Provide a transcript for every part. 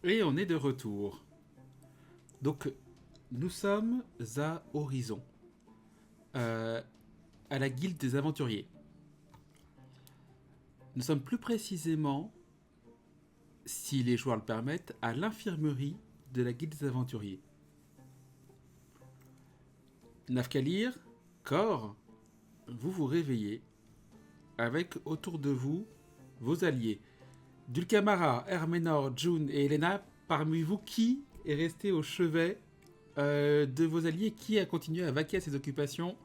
Et on est de retour. Donc, nous sommes à Horizon, euh, à la guilde des aventuriers. Nous sommes plus précisément, si les joueurs le permettent, à l'infirmerie de la guilde des aventuriers. Nafkalir, Kor, vous vous réveillez avec autour de vous vos alliés. Dulcamara, Herménor, June et Elena, parmi vous, qui est resté au chevet de vos alliés, qui a continué à vaquer à ses occupations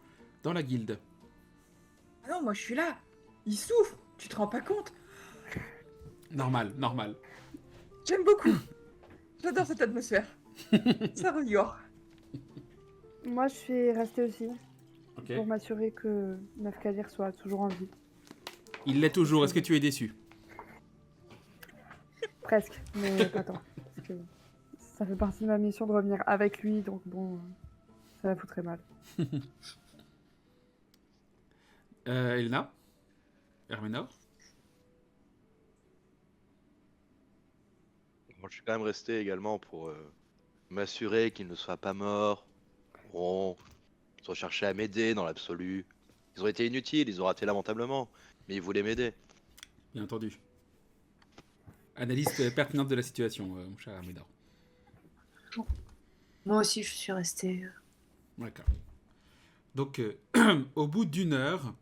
dans la guilde? Ah non, moi je suis là. Il souffre. Tu te rends pas compte? Normal, normal. J'aime beaucoup. J'adore cette atmosphère. Ça revigore. Moi, je suis restée aussi Ok. pour m'assurer que Nafkalir soit toujours en vie. Il l'est toujours. Est-ce que tu es déçu? Presque, mais pas tant. Parce que ça fait partie de ma mission de revenir avec lui, donc bon, ça la foutrait mal. Elena? Herménor? Moi, je suis quand même resté également pour m'assurer qu'il ne soit pas mort. Bon, ils ont cherché à m'aider dans l'absolu. Ils ont été inutiles, ils ont raté lamentablement, mais ils voulaient m'aider. Bien entendu. Analyse pertinente de la situation, mon cher Herménor. Moi aussi, je suis restée. D'accord. Donc, au bout d'une heure,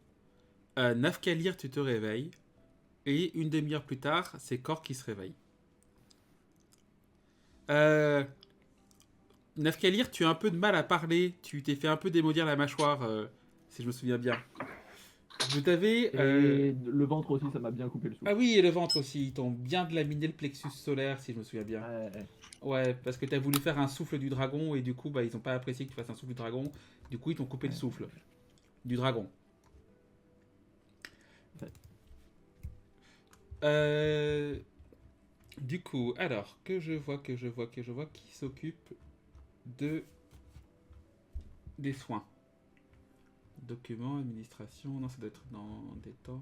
Nafkalir, tu te réveilles. Et une demi-heure plus tard, c'est Kor qui se réveille. Nafkalir, tu as un peu de mal à parler. Tu t'es fait un peu démolir la mâchoire, si je me souviens bien. Vous t'avez... Et le ventre aussi, ça m'a bien coupé le souffle. Ah oui, et le ventre aussi. Ils t'ont bien laminé le plexus solaire, si je me souviens bien. Ouais. Ouais, parce que t'as voulu faire un souffle du dragon et du coup, bah, ils ont pas apprécié que tu fasses un souffle du dragon. Du coup, ils t'ont coupé le souffle du dragon. Ouais. Du coup, alors, que je vois, qui s'occupe de des soins. Documents, administration, non, ça doit être dans des temps.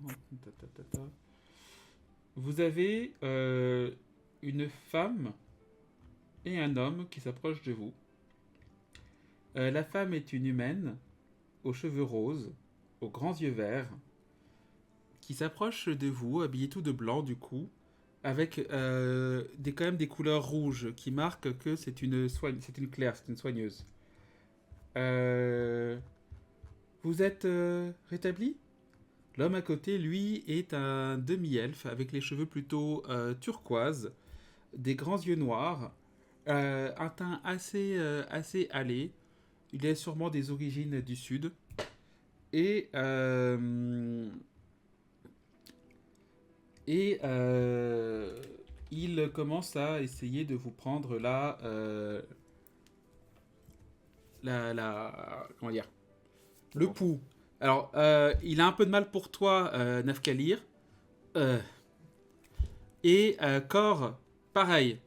Vous avez une femme et un homme qui s'approchent de vous. La femme est une humaine, aux cheveux roses, aux grands yeux verts, qui s'approche de vous, habillée tout de blanc du coup, avec quand même des couleurs rouges qui marquent que c'est une clerc, c'est une soigneuse. Vous êtes rétabli? L'homme à côté, lui, est un demi-elfe avec les cheveux plutôt turquoise, des grands yeux noirs, un teint assez hâlé. Il est sûrement des origines du sud. Et il commence à essayer de vous prendre comment dire, le pouls. Alors, il a un peu de mal pour toi, Nafkalir. Et Kor, pareil.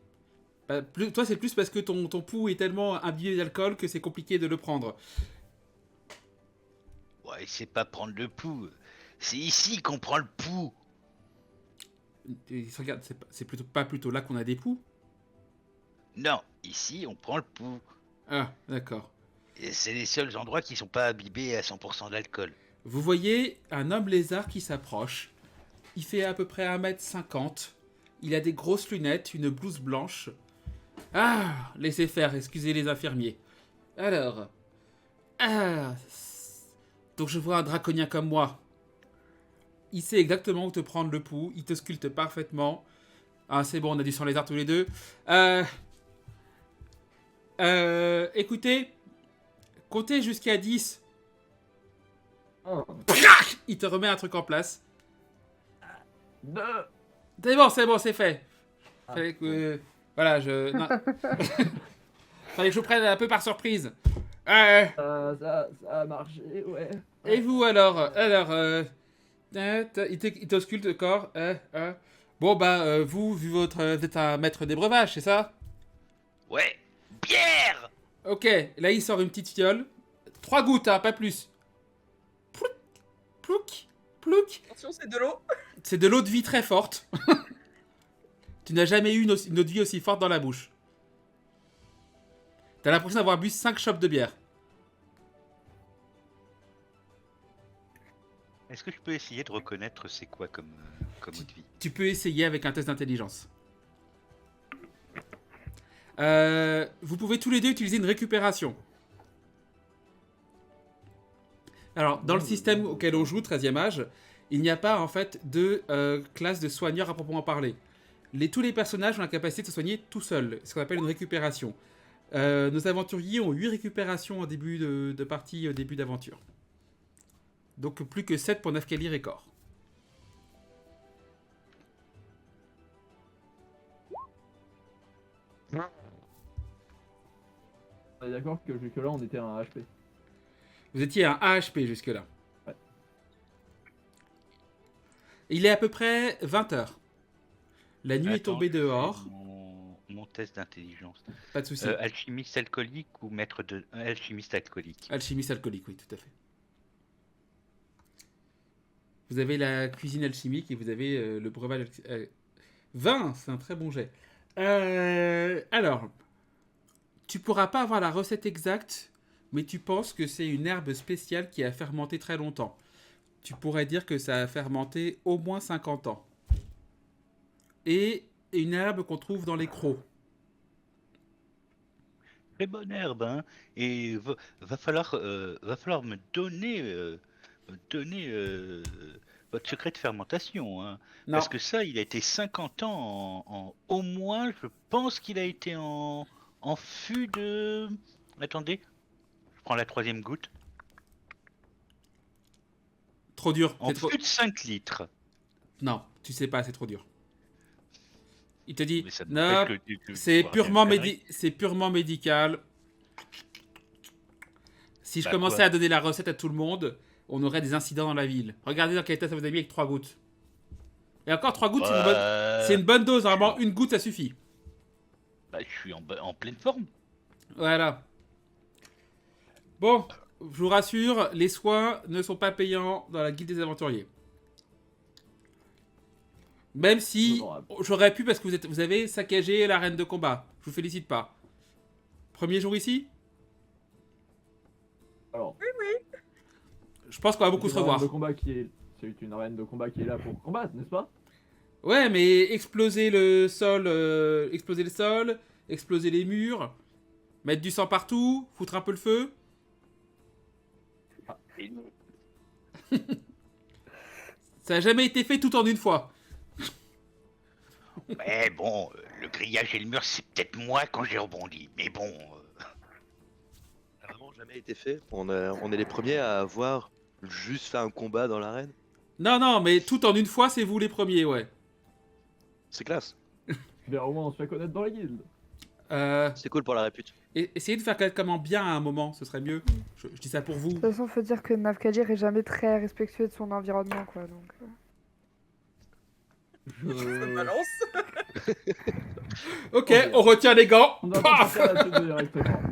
Toi, c'est plus parce que ton pouls est tellement imbibé d'alcool que c'est compliqué de le prendre. Ouais, c'est pas prendre le pouls. C'est ici qu'on prend le pouls. Il se regarde, c'est pas plutôt là qu'on a des poux? Non, ici on prend le pouls. Ah, d'accord. Et c'est les seuls endroits qui sont pas imbibés à 100% d'alcool. Vous voyez un homme lézard qui s'approche. Il fait à peu près 1m50. Il a des grosses lunettes, une blouse blanche. Ah, laissez faire, excusez les infirmiers. Alors. Ah. Donc je vois un draconien comme moi. Il sait exactement où te prendre le pouls. Il te sculpte parfaitement. Ah, c'est bon, on a du sang lézard tous les deux. Écoutez. Comptez jusqu'à 10. Oh. Il te remet un truc en place. 2. C'est bon, c'est fait. Fallait que... voilà, non. Fallait que je vous prenne un peu par surprise. Ça a marché, ouais. Et vous alors il t'ausculte le corps. Bon bah, vu vous êtes un maître des breuvages, c'est ça? Ouais, bière. Ok, là il sort une petite fiole. 3 gouttes, hein, pas plus. Plouc, plouc, plouc. Attention, c'est de l'eau. C'est de l'eau de vie très forte. Tu n'as jamais eu une eau de vie aussi forte dans la bouche. T'as l'impression d'avoir bu 5 chopes de bière. Est-ce que je peux essayer de reconnaître c'est quoi comme eau de vie? Tu peux essayer avec un test d'intelligence. Vous pouvez tous les deux utiliser une récupération. Alors, dans le système auquel on joue, 13e âge, il n'y a pas en fait de classe de soigneur à proprement parler. Tous les personnages ont la capacité de se soigner tout seuls, ce qu'on appelle une récupération. Nos aventuriers ont 8 récupérations en début de partie, au début d'aventure. Donc plus que 7 pour Nafkali Record. On est d'accord que jusque-là, on était à un HP. Vous étiez à un AHP jusque-là. Ouais. Il est à peu près 20h. La nuit est Attends, tombée je fais dehors. Mon test d'intelligence. Pas de soucis. Alchimiste alcoolique ou maître de alchimiste alcoolique? Alchimiste alcoolique, oui, tout à fait. Vous avez la cuisine alchimique et vous avez le breuvage... 20, c'est un très bon jet. Alors, tu pourras pas avoir la recette exacte, mais tu penses que c'est une herbe spéciale qui a fermenté très longtemps. Tu pourrais dire que ça a fermenté au moins 50 ans. Et une herbe qu'on trouve dans les crocs. Très bonne herbe, hein. Et va falloir me donner votre secret de fermentation, hein. Non, Parce que ça, il a été 50 ans au moins, je pense qu'il a été en fût de... Attendez, je prends la 3e goutte. trop dur. En c'est trop... fût de 5 litres. Non, tu sais pas, c'est trop dur. Il te dit, Mais ça non, n'empêche que c'est je purement, pourrais bien c'est purement médical. Si je Bah, commençais quoi à donner la recette à tout le monde, on aurait des incidents dans la ville. Regardez dans quel état ça vous a mis avec 3 gouttes. Et encore 3 gouttes, c'est une bonne dose. Vraiment, une goutte, ça suffit. Bah, je suis en pleine forme. Voilà. Bon, je vous rassure, les soins ne sont pas payants dans la guilde des aventuriers. Même si Honorable. j'aurais pu parce que vous avez saccagé l'arène de combat. Je vous félicite pas. Premier jour ici, Alors, je pense qu'on va beaucoup se c'est une arène revoir. de combat qui est... C'est une arène de combat qui est là pour combattre, n'est-ce pas? Ouais, mais exploser le sol, exploser les murs, mettre du sang partout, foutre un peu le feu. Ça a jamais été fait tout en une fois. Mais bon, le grillage et le mur, c'est peut-être moi quand j'ai rebondi. Mais bon, Ça n'a vraiment jamais été fait. On est les premiers à avoir juste fait un combat dans l'arène. Non, non, mais tout en une fois, c'est vous les premiers, ouais. C'est classe. Mais au moins, on se fait connaître dans la guilde. C'est cool pour la répute. Essayez de faire quelqu'un bien à un moment, ce serait mieux. Je dis ça pour vous. De toute façon, faut dire que Nafkadir est jamais très respectueux de son environnement, quoi. Donc, Ça balance. Ok, on retient les gants. On va Paf pas passer là-dessus directement.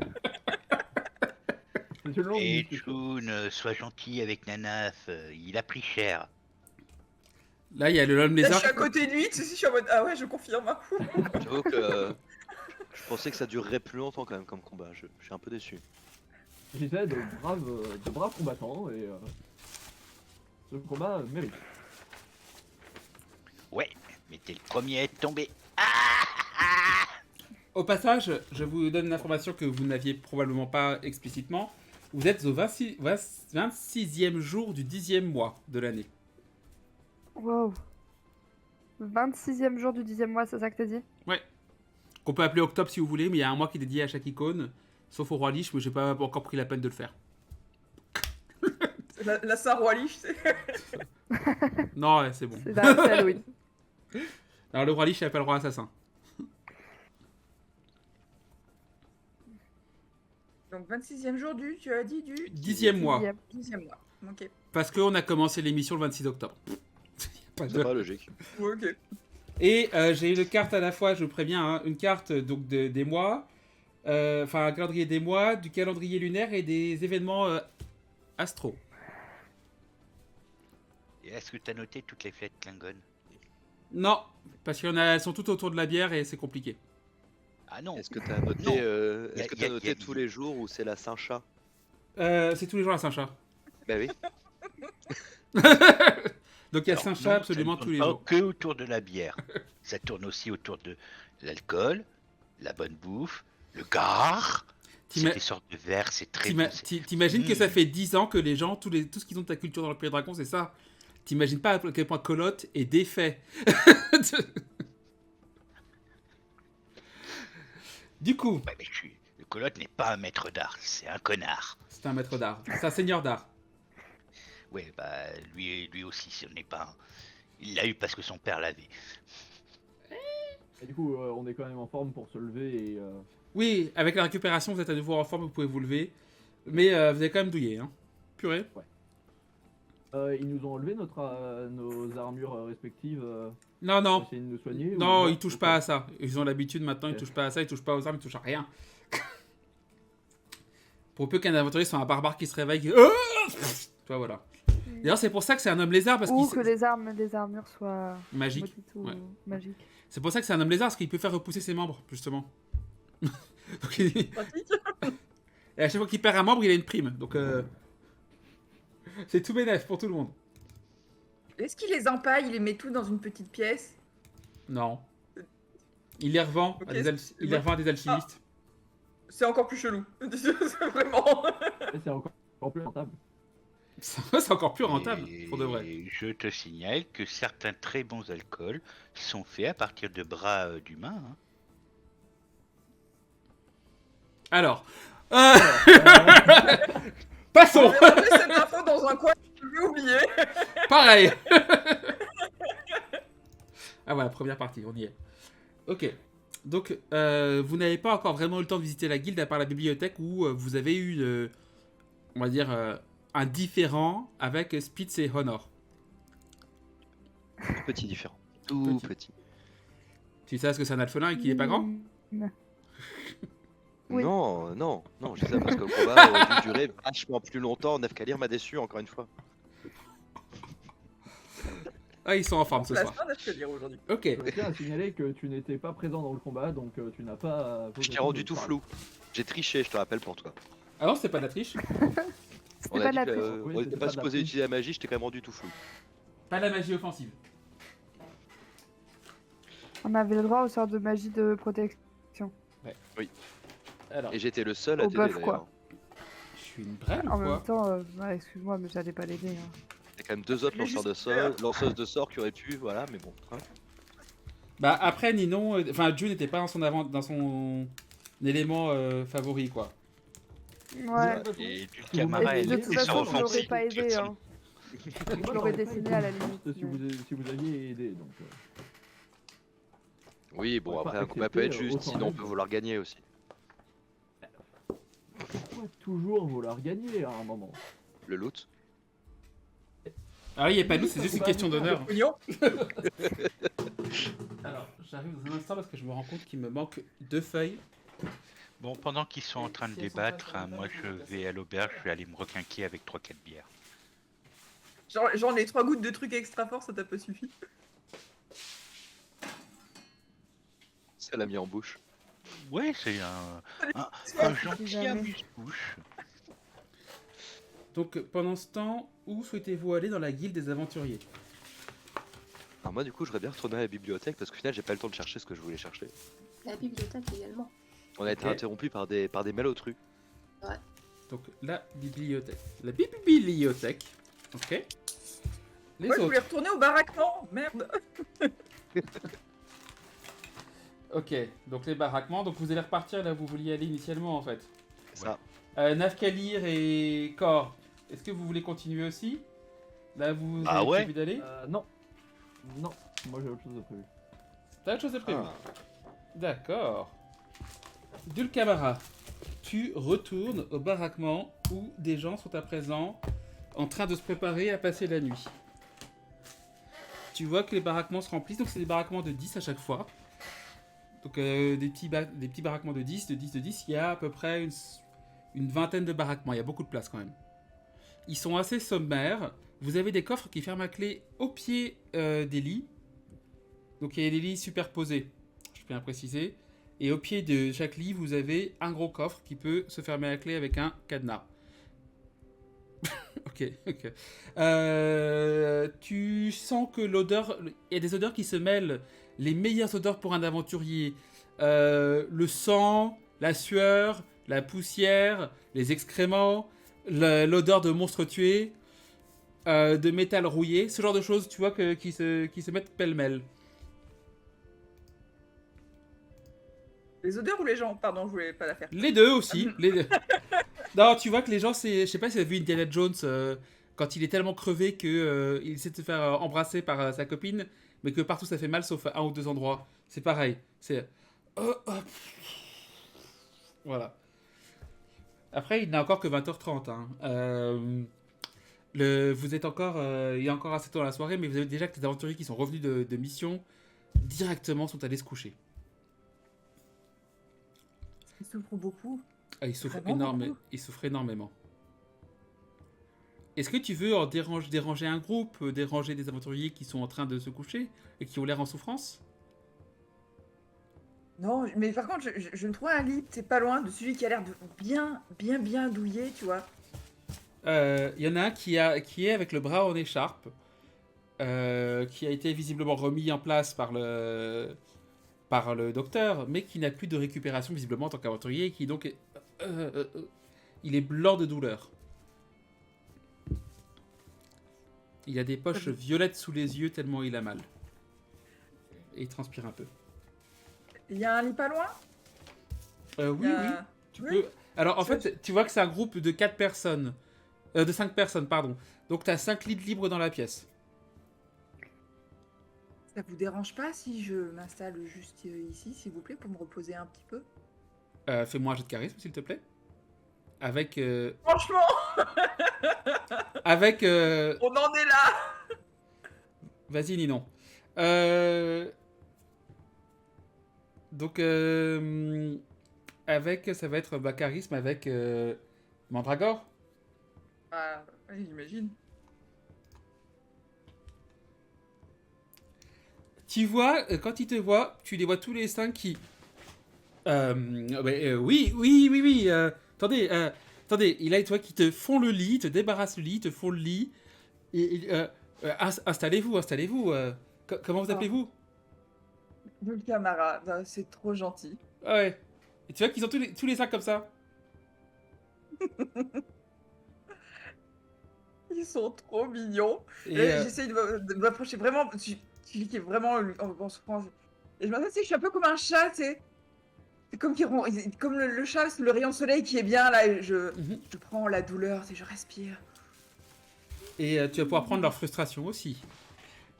C'est une longue et discussion. June, sois gentil avec Nanaf, il a pris cher. Là, il y a le homme Là, je lézard. suis à côté de lui, tu sais, je suis en mode ah ouais, je confirme. J'avoue que je pensais que ça durerait plus longtemps quand même comme combat. Je suis un peu déçu. J'étais de braves combattants et ce combat mérite. Ouais, mais t'es le premier à être tombé. Au passage, je vous donne une information que vous n'aviez probablement pas explicitement. Vous êtes au 26e jour du 10e mois de l'année. wow. 26e jour du 10e mois, c'est ça que t'as dit? Qu'on peut appeler octobre si vous voulez, mais il y a un mois qui est dédié à chaque icône. Sauf au roi Lich, mais j'ai pas encore pris la peine de le faire. C'est la Saint-Roi Lich, c'est. Non, ouais, c'est bon. C'est Halloween. Alors le roi Lich s'appelle roi assassin. Donc 26e jour du, tu as dit du 10e mois. 10e mois. Ok. Parce qu'on a commencé l'émission le 26 octobre. Pas C'est de- pas logique. Ouais, ok. Et j'ai une carte à la fois, je vous préviens, hein, une carte donc des mois, enfin un calendrier des mois, du calendrier lunaire et des événements astro. Et est-ce que t'as noté toutes les fêtes Klingon? Non, parce qu'elles sont toutes autour de la bière et c'est compliqué. Ah non. Est-ce que t'as noté, Non. est-ce que Y a- t'as noté y a- tous les jours où c'est la Saint-Chat? C'est tous les jours à Saint-Chat. Bah oui. Donc il y a Alors, Saint-Chat non, absolument ça ne tous les tourne jours. pas que autour de la bière. Ça tourne aussi autour de l'alcool, la bonne bouffe, le gare. C'est T'ima- des sortes de verres, c'est très bon. T'imagines que ça Mm. fait 10 ans que les gens, tout ce qu'ils ont de ta culture dans le Pays Dragon, c'est ça. T'imagines pas à quel point Colotte est défait. Du coup, Ouais, mais le colotte n'est pas un maître d'art, c'est un connard. c'est un maître d'art. C'est un seigneur d'art. Ouais, bah lui aussi, ce n'est pas un... Il l'a eu parce que son père l'avait. Et du coup, on est quand même en forme pour se lever et. Oui, avec la récupération, vous êtes à nouveau en forme, vous pouvez vous lever. Mais vous avez quand même douillé, hein. Purée. Ils nous ont enlevé nos armures respectives. Non, Pour non. essayer de nous soigner. Non, ou ils touchent Ok. pas à ça. Ils ont l'habitude maintenant, ils Ok. touchent pas à ça, ils touchent pas aux armes, ils touchent à rien. Pour peu qu'un aventurier soit un barbare qui se réveille, qui... Toi, voilà. D'ailleurs, c'est pour ça que c'est un homme lézard, parce Ou qu'il... que les armures soient Magique. maudites ou Ouais. magiques. C'est pour ça que c'est un homme lézard, parce qu'il peut faire repousser ses membres, justement. Donc, et Pratique. à chaque fois qu'il perd un membre, il a une prime. Donc, c'est tout bénef pour tout le monde. Est-ce qu'il les empaille, il les met tous dans une petite pièce? Non. Il les revend, Ok, à des, il les revend à des alchimistes. C'est encore plus chelou. C'est vraiment. Et c'est encore plus rentable. C'est encore plus rentable, Et pour de vrai. je te signale que certains très bons alcools sont faits à partir de bras d'humains. Hein. Alors, On passons. avait ramené cette info dans un coin que je vais oublier. Pareil. Ah voilà, première partie, on y est. Ok. Donc, vous n'avez pas encore vraiment eu le temps de visiter la guilde à part la bibliothèque où vous avez eu, on va dire, un différend avec Spitz et Honor. Tout petit différent. Tout Petit. petit. Tu sais ce que c'est un alphelin et qu'il est pas grand? Oui. Non, non, non, je dis ça parce que le combat aurait dû durer vachement plus longtemps. Nefkalir m'a déçu encore une fois. Ah, ils sont en forme ce La soir. fin d'escalier aujourd'hui. Ok. Je tiens à signaler que tu n'étais pas présent dans le combat, donc tu n'as pas. Je t'ai rendu tout flou. J'ai triché, je te rappelle pour toi. Ah non, c'est pas de la triche. C'était pas de la triche. Oui, on c'était était pas pas de la supposé triche. utiliser la magie, je t'ai quand même rendu tout flou. Pas de la magie offensive. On avait le droit au sort de magie de protection. Alors, Et j'étais le seul à Au t'aider bœuf, quoi. d'ailleurs. je suis une brêle En ou quoi? même temps, ouais, excuse-moi, mais j'allais pas l'aider. Hein. Il y a quand même deux autres Mais lanceurs de juste sorts, lanceuses de sorts qui auraient pu, voilà, mais bon. Hein. Bah après Ninon, enfin June n'était pas dans son élément favori quoi. Ouais. Et du Et camarade, Et elle de était toute sur façon, je l'aurais offensive. pas aidé. Hein. Je l'aurais dessiné à la limite. Si vous aviez aidé, donc. Oui, bon, Ouais, après pas un combat peut être accepté, juste, autant sinon on l'aide. peut vouloir gagner aussi. Pourquoi toujours vouloir gagner à un moment? Le loot. Ah oui, il n'y a pas de doute, c'est juste une question d'honneur. Pognon. Alors, j'arrive dans un instant parce que je me rends compte qu'il me manque 2 feuilles. Bon, pendant qu'ils sont en train de Si elles sont débattre, pas sur la moi table, je je vais vais à l'auberge, je vais aller me requinquer avec 3-4 bières. Genre les 3 gouttes de trucs extra fort, ça t'a pas suffi. Ça l'a mis en bouche. Ouais, c'est un gentil jamais. amuse-bouche. Donc pendant ce temps, où souhaitez-vous aller dans la guilde des aventuriers? Alors moi du coup, je voudrais bien retourner à la bibliothèque parce qu'au final, j'ai pas eu le temps de chercher ce que je voulais chercher. La bibliothèque également. On a été Ok. interrompu par des malotrus. Donc la bibliothèque. La bibliothèque. Ok. Les Moi, je autres. voulais retourner au baraquement. Merde. Ok, donc les baraquements. Donc vous allez repartir là où vous vouliez aller initialement en fait. C'est ça. Nafkalir et Kor, est-ce que vous voulez continuer aussi? Là vous Ah avez ouais. prévu d'aller? Non. Non, moi j'ai autre chose de prévu. T'as autre chose de prévu? Ah. D'accord. Dulcamara, tu retournes au baraquement où des gens sont à présent en train de se préparer à passer la nuit. Tu vois que les baraquements se remplissent, donc c'est des baraquements de 10 à chaque fois. Donc des petits baraquements de 10, de 10, de 10, il y a à peu près une vingtaine de baraquements, il y a beaucoup de place quand même. Ils sont assez sommaires, vous avez des coffres qui ferment à clé au pied des lits. Donc il y a des lits superposés, je peux bien préciser. Et au pied de chaque lit, vous avez un gros coffre qui peut se fermer à la clé avec un cadenas. Ok. Tu sens que l'odeur... Il y a des odeurs qui se mêlent. Les meilleures odeurs pour un aventurier. Le sang, la sueur, la poussière, les excréments, l'odeur de monstres tués, de métal rouillé. Ce genre de choses, tu vois, qui se mettent pêle-mêle. Les odeurs ou les gens? Pardon, je voulais pas la faire. Les deux aussi. Les deux. Non, tu vois que les gens, c'est... Je sais pas si tu as vu Indiana Jones quand il est tellement crevé que il essaie de se faire embrasser par sa copine, mais que partout ça fait mal sauf à un ou deux endroits. C'est pareil. C'est... Voilà. Après, il n'a encore que 20h30. Hein. Vous êtes encore... il y a encore assez tôt dans la soirée, mais vous avez déjà que les aventuriers qui sont revenus de mission directement sont allés se coucher. Ils souffrent beaucoup. Ah, il souffre Vraiment beaucoup. Il souffre énormément. Est-ce que tu veux en déranger un groupe, déranger des aventuriers qui sont en train de se coucher et qui ont l'air en souffrance? Non, mais par contre, je me trouve un lit, c'est pas loin de celui qui a l'air de bien douillet, tu vois. Il y en a un qui est avec le bras en écharpe, qui a été visiblement remis en place par le docteur, mais qui n'a plus de récupération visiblement en tant qu'aventurier, qui donc est, il est blanc de douleur. Il a des poches violettes sous les yeux tellement il a mal. Et il transpire un peu. Il y a un lit pas loin? Oui. Tu peux... Alors en fait, tu vois que c'est un groupe de 4 personnes. De 5 personnes, pardon. Donc t'as 5 lits libres dans la pièce. Ça vous dérange pas si je m'installe juste ici, s'il vous plaît, pour me reposer un petit peu? Fais-moi un jet de charisme, s'il te plaît. Avec... Franchement, Avec... on en est là! Vas-y, Ninon. Donc, avec... Ça va être charisme avec... Mandragore. Ah, oui, j'imagine. Tu vois, quand ils te voient, tu les vois tous les 5 qui... oui. Attendez, il a toi qui te font le lit, te débarrassent le lit, te font le lit. Installez-vous. Comment vous appelez-vous? Le camarade, c'est trop gentil. Ah ouais. Et tu vois qu'ils sont tous les 5 comme ça. Ils sont trop mignons. Et, J'essaye de m'approcher vraiment. Celui qui est vraiment en souffrance. Et je m'attends, tu sais, je suis un peu comme un chat, tu sais. C'est comme, comme le chat, c'est le rayon de soleil qui est bien là. Et je prends la douleur, je respire. Et tu vas pouvoir prendre leur frustration aussi.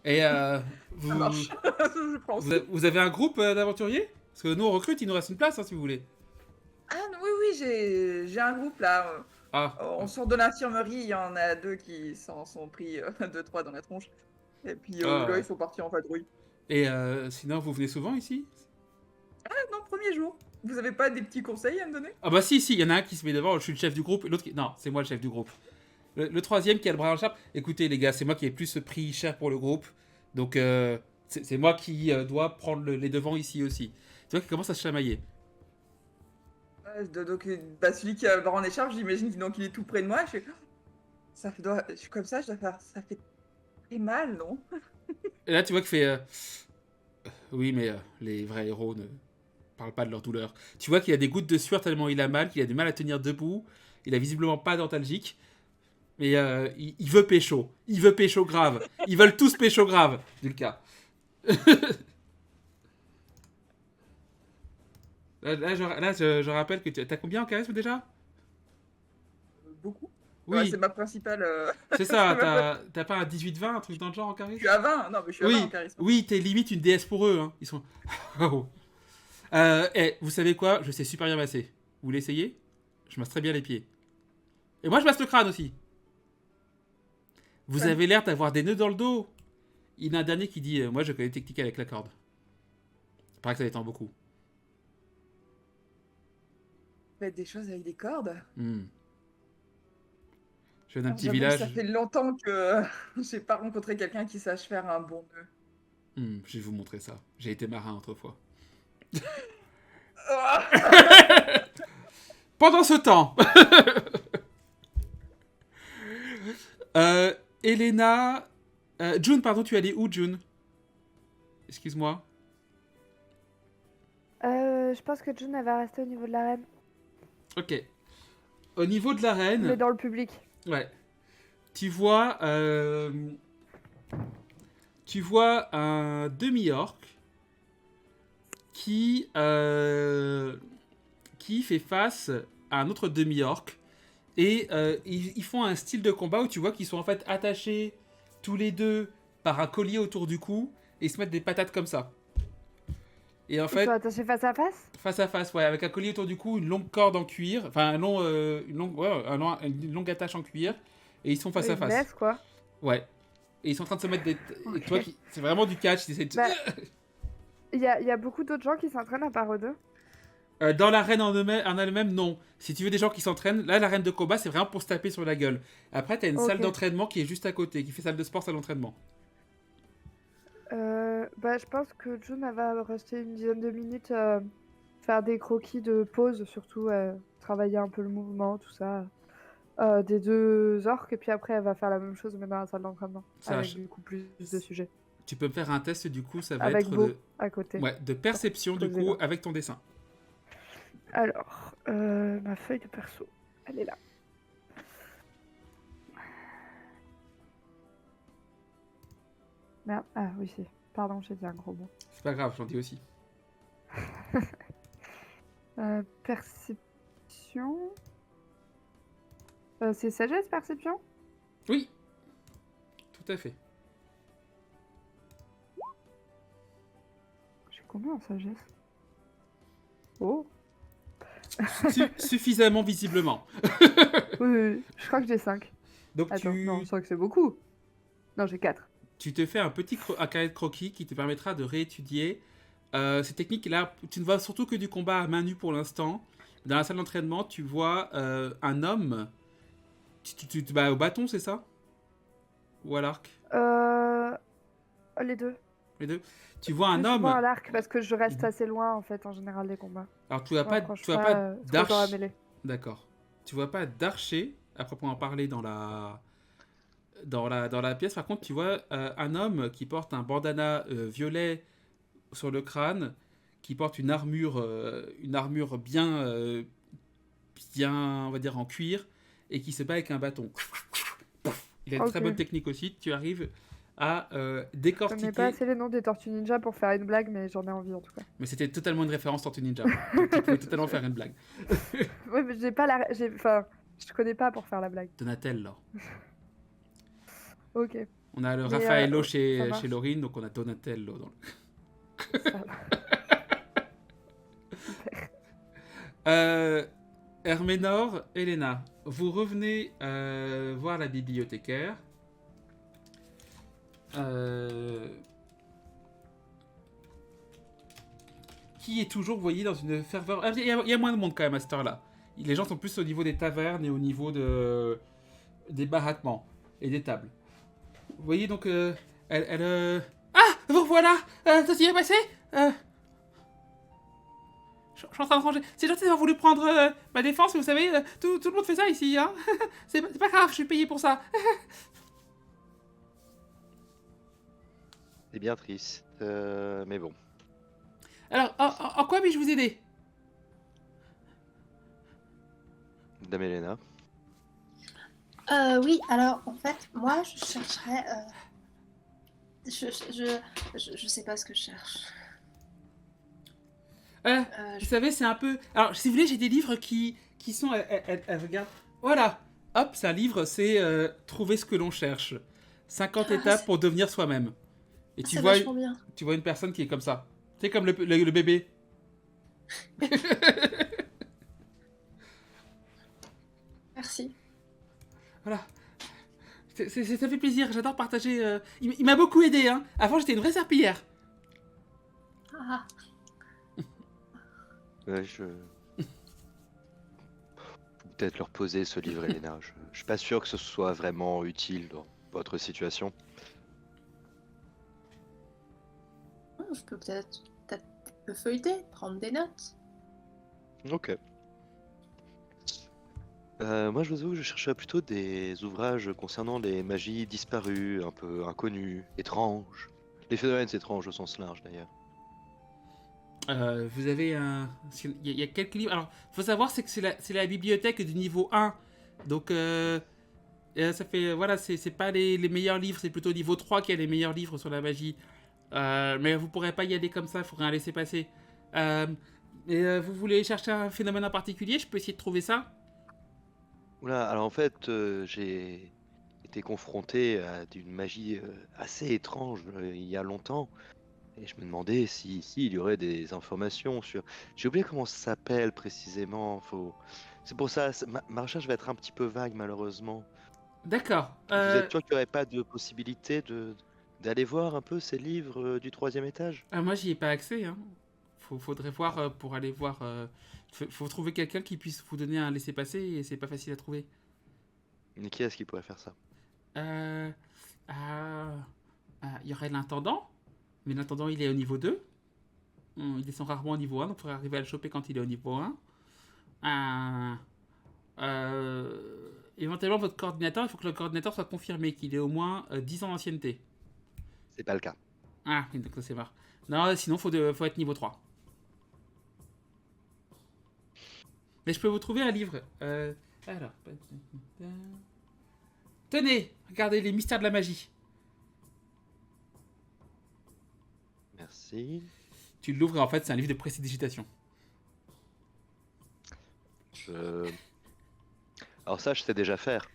Et Ça marche. Je prends aussi. vous avez un groupe d'aventuriers? Parce que nous on recrute, il nous reste une place hein, si vous voulez. Ah oui, j'ai un groupe là. Ah, On sort de l'infirmerie, il y en a 2 qui s'en sont pris 2-3 dans la tronche. Et puis là, ils sont partis en vadrouille. et sinon vous venez souvent ici? Ah non, premier jour. Vous avez pas des petits conseils à me donner? Ah bah si, il y en a un qui se met devant, je suis le chef du groupe, et l'autre qui... Non, c'est moi le chef du groupe. Le troisième qui a le bras en charpe. Écoutez les gars, c'est moi qui ai plus pris cher pour le groupe. Donc c'est moi qui dois prendre les devants ici aussi. Tu vois qu'il commence à se chamailler. Donc celui qui a le bras en écharpe, j'imagine qu'il est tout près de moi. Je suis comme ça, ça fait très mal, non? Et là tu vois qu'il fait... oui mais les vrais héros ne parlent pas de leur douleur. Tu vois qu'il a des gouttes de sueur tellement il a mal, qu'il a du mal à tenir debout. Il a visiblement pas d'antalgique. Mais il veut pécho. Il veut pécho grave. Ils veulent tous pécho grave, Dulka. je rappelle que t'as combien en charisme déjà? Beaucoup. Oui, Ouais, c'est ma principale. c'est ça. T'as pas un 18-20, un truc dans le genre en Je charisme? suis à 20. Non, mais je suis à 20 en charisme. Oui, t'es limite une déesse pour eux. Hein. Ils sont... Oh. Vous savez quoi? Je sais super bien masser. Vous l'essayez? Je masse très bien les pieds. Et moi, je masse le crâne aussi. Vous avez l'air d'avoir des nœuds dans le dos. Il y en a un dernier qui dit moi, je connais les techniques avec la corde. Il paraît que ça détend beaucoup. Faites des choses avec des cordes. Je viens d'un petit J'avoue que village. ça fait longtemps que j'ai pas rencontré quelqu'un qui sache faire un bon nœud. Je vais vous montrer ça. J'ai été marin autrefois. Ah. Pendant ce temps, Elena, June, pardon, tu allais où, June? Excuse-moi. Je pense que June elle va rester au niveau de l'arène, Ok. Au niveau de l'arène, mais dans le public. ouais. Tu vois un demi-orc qui fait face à un autre demi-orc. Et ils font un style de combat où tu vois qu'ils sont en fait attachés tous les deux par un collier autour du cou et ils se mettent des patates comme ça. Et en Ils fait, sont attachés face à face. face à face, ouais, avec un collier autour du cou, une longue corde en cuir, enfin une longue attache en cuir, et ils sont face à Ils face. blessent, quoi. Ouais. Et ils sont en train de se mettre des. Et Ok. toi, c'est vraiment du catch. Ils essaient de... Bah, Il y a beaucoup d'autres gens qui s'entraînent à part eux deux. Dans l'arène en elle-même, non. Si tu veux des gens qui s'entraînent, là, l'arène de combat, c'est vraiment pour se taper sur la gueule. Après, t'as une Ok. salle d'entraînement qui est juste à côté, qui fait salle de sport, salle d'entraînement. Bah, je pense que June elle va rester une dizaine de minutes faire des croquis de pause, surtout travailler un peu le mouvement, tout ça, des deux orques, et puis après elle va faire la même chose mais dans la salle d'entraînement, Ça avec marche. du coup plus de sujets, Tu peux me faire un test, du coup, ça va avec être Beau à côté. de perception, du Posez coup, là. avec ton dessin. Alors, ma feuille de perso, elle est là. Merde, ah oui c'est, pardon j'ai dit un gros mot. C'est pas grave, j'en dis aussi. Perception. C'est sagesse, perception? Oui, tout à fait. J'ai combien en sagesse? Oh! Suffisamment visiblement. Oui, je crois que j'ai 5. Donc Attends, non, 5 c'est beaucoup. Non, j'ai 4. tu te fais un petit un carré de croquis qui te permettra de réétudier ces techniques-là. Tu ne vois surtout que du combat à main nue pour l'instant. Dans la salle d'entraînement, tu vois un homme. Tu te bats au bâton, c'est ça? Ou à l'arc? Les deux. Les deux. Tu vois un Plus homme. souvent à l'arc parce que je reste assez loin en fait en général des combats. Alors tu vois Je pas, m'approche tu vois pas trop dans la d'archer. mêlée. D'accord. Tu vois pas d'archer à proprement parler dans la pièce. Par contre, tu vois un homme qui porte un bandana violet sur le crâne, qui porte une armure bien, on va dire en cuir, et qui se bat avec un bâton. Il a une très Ok. bonne technique aussi. Tu arrives à Je connais décortiquer. pas assez les noms des tortues ninja pour faire une blague, mais j'en ai envie en tout cas. Mais c'était totalement une référence Tortue Ninja. Tu pouvais totalement faire une blague. Ouais, mais j'ai pas la. Enfin, je connais pas pour faire la blague. Donatello. Ok. On a le Mais, Raffaello ça chez marche. Laurine, donc on a Donatello. Ça va. Herménor, Elena, vous revenez voir la bibliothécaire. Qui est toujours, vous voyez, dans une ferveur. Il y a moins de monde quand même à cette heure-là. Les gens sont plus au niveau des tavernes et au niveau des baraquements et des tables. Vous voyez donc, Ah, vous voilà. Ça s'y est passé. Je suis en train de ranger. C'est gentil d'avoir voulu prendre ma défense, mais vous savez, tout le monde fait ça ici. Hein. C'est pas grave, je suis payé pour ça. C'est bien triste, mais bon. Alors, en quoi puis-je vous aider? Dame Elena. Oui, alors en fait, moi je chercherais. Je sais pas ce que je cherche. Vous savez, c'est un peu... Alors, si vous voulez, j'ai des livres qui sont... Regarde. Voilà. Hop, c'est un livre, c'est Trouver ce que l'on cherche. 50 Ah, étapes c'est- pour devenir soi-même. Et C'est vachement bien. tu vois une personne qui est comme ça. Tu sais, comme le bébé. Merci. Voilà. Ça fait plaisir, j'adore partager... Il m'a beaucoup aidé, hein. Avant, j'étais une vraie serpillière. Ah, Ouais, Faut peut-être leur poser ce livre, Elena. Je suis pas sûr que ce soit vraiment utile dans votre situation. peut peut-être le feuilleter, prendre des notes. Ok. Moi, je vous avoue, je chercherais plutôt des ouvrages concernant les magies disparues, un peu inconnues, étranges. Les phénomènes étranges au sens large, d'ailleurs. Vous avez un... Il y a quelques livres... Alors, faut savoir, c'est que c'est la bibliothèque du niveau 1. Donc, ça fait... Voilà, c'est pas les meilleurs livres, c'est plutôt niveau 3 qui a les meilleurs livres sur la magie. Mais vous pourrez pas y aller comme ça, il faudrait un laisser passer. Vous voulez chercher un phénomène en particulier? Je peux essayer de trouver ça. Oula, alors en fait, j'ai été confronté à une magie assez étrange il y a longtemps. Et je me demandais si il y aurait des informations sur... J'ai oublié comment ça s'appelle précisément. C'est pour ça, ma recherche va être un petit peu vague malheureusement. D'accord. Vous êtes sûr qu'il n'y aurait pas de possibilité d'aller voir un peu ces livres du 3e étage? Moi, j'y ai pas accès. Hein. Faudrait voir pour aller voir. Faut trouver quelqu'un qui puisse vous donner un laissez-passer et c'est pas facile à trouver. Mais qui est-ce qui pourrait faire ça? Il y aurait l'intendant, mais l'intendant il est au niveau 2. Il descend rarement au niveau 1, donc il faudrait arriver à le choper quand il est au niveau 1. Éventuellement, votre coordinateur, il faut que le coordinateur soit confirmé qu'il ait au moins 10 ans d'ancienneté. C'est pas le cas. Ah, oui, donc ça c'est marre. Non, sinon faut être niveau 3. Mais je peux vous trouver un livre. Alors. Tenez, regardez les mystères de la magie. Merci. Tu l'ouvres et en fait c'est un livre de précipitation. Alors ça, je sais déjà faire.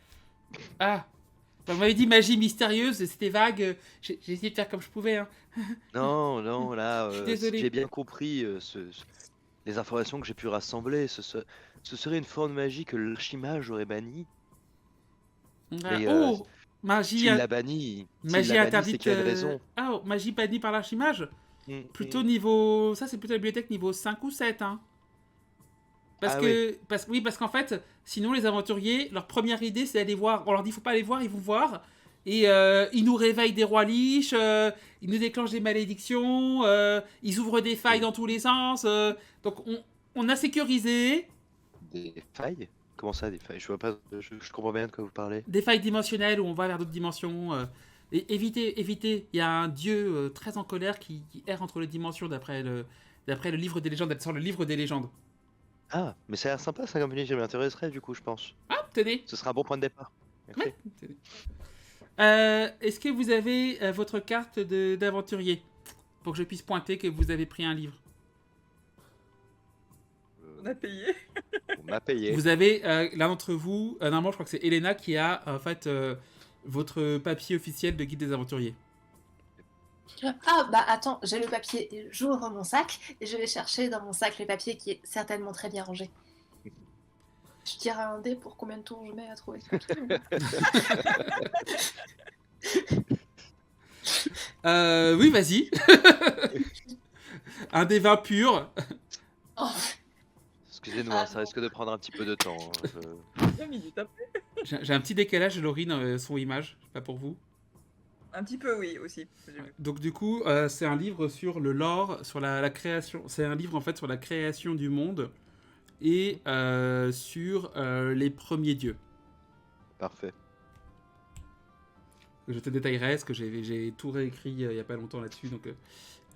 Ah, bah, vous m'avez dit magie mystérieuse, c'était vague. J'ai essayé de faire comme je pouvais. Hein. Non, non, là, Je suis désolé. si j'ai bien compris les informations que j'ai pu rassembler. Ce serait une forme de magie que l'archimage aurait bannie. Ah, Mais, oh, magie, S'il l'a banni, magie c'est interdite. qu'il y a une raison. Oh, magie bannie par l'archimage. Mm, Plutôt mm. niveau. Ça, c'est plutôt la bibliothèque niveau 5 ou 7. Hein. Parce Ah que. Parce qu'en fait, sinon, les aventuriers, leur première idée, c'est d'aller voir. On leur dit, faut pas aller voir, ils vont voir. Et ils nous réveillent des rois liches, ils nous déclenchent des malédictions, ils ouvrent des failles dans tous les sens. Donc, on a sécurisé. Des failles? Comment ça, des failles? Je vois pas, je comprends bien de quoi vous parlez. Des failles dimensionnelles où on va vers d'autres dimensions. Et évitez. Il y a un dieu très en colère qui erre entre les dimensions d'après le livre des légendes. Elle sort le livre des légendes. Ah, mais ça a l'air sympa, ça, comme je m'intéresserait, du coup, je pense. Ah, tenez. Ce sera un bon point de départ. Merci. Ouais, tenez. Est-ce que vous avez votre carte d'aventurier pour que je puisse pointer que vous avez pris un livre? On a payé. On m'a payé. Vous avez l'un d'entre vous, normalement je crois que c'est Elena qui a en fait votre papier officiel de guide des aventuriers. Ah, bah attends, j'ai le papier. J'ouvre mon sac et je vais chercher dans mon sac le papier qui est certainement très bien rangé. Je tire un dé pour combien de tours je mets à trouver ce papier. Oui, vas-y. Un des 20 pur. Oh, Excusez-moi, Ah, ça non. risque de prendre un petit peu de temps. Hein, 2 minutes après. J'ai un petit décalage, Laurie, dans son image, pas pour vous. Un petit peu, oui, aussi. J'ai vu. Donc du coup, c'est un livre sur le lore, sur la création. C'est un livre en fait sur la création du monde et sur les premiers dieux. Parfait. Je te détaillerai, parce que j'ai tout réécrit il y a pas longtemps là-dessus, donc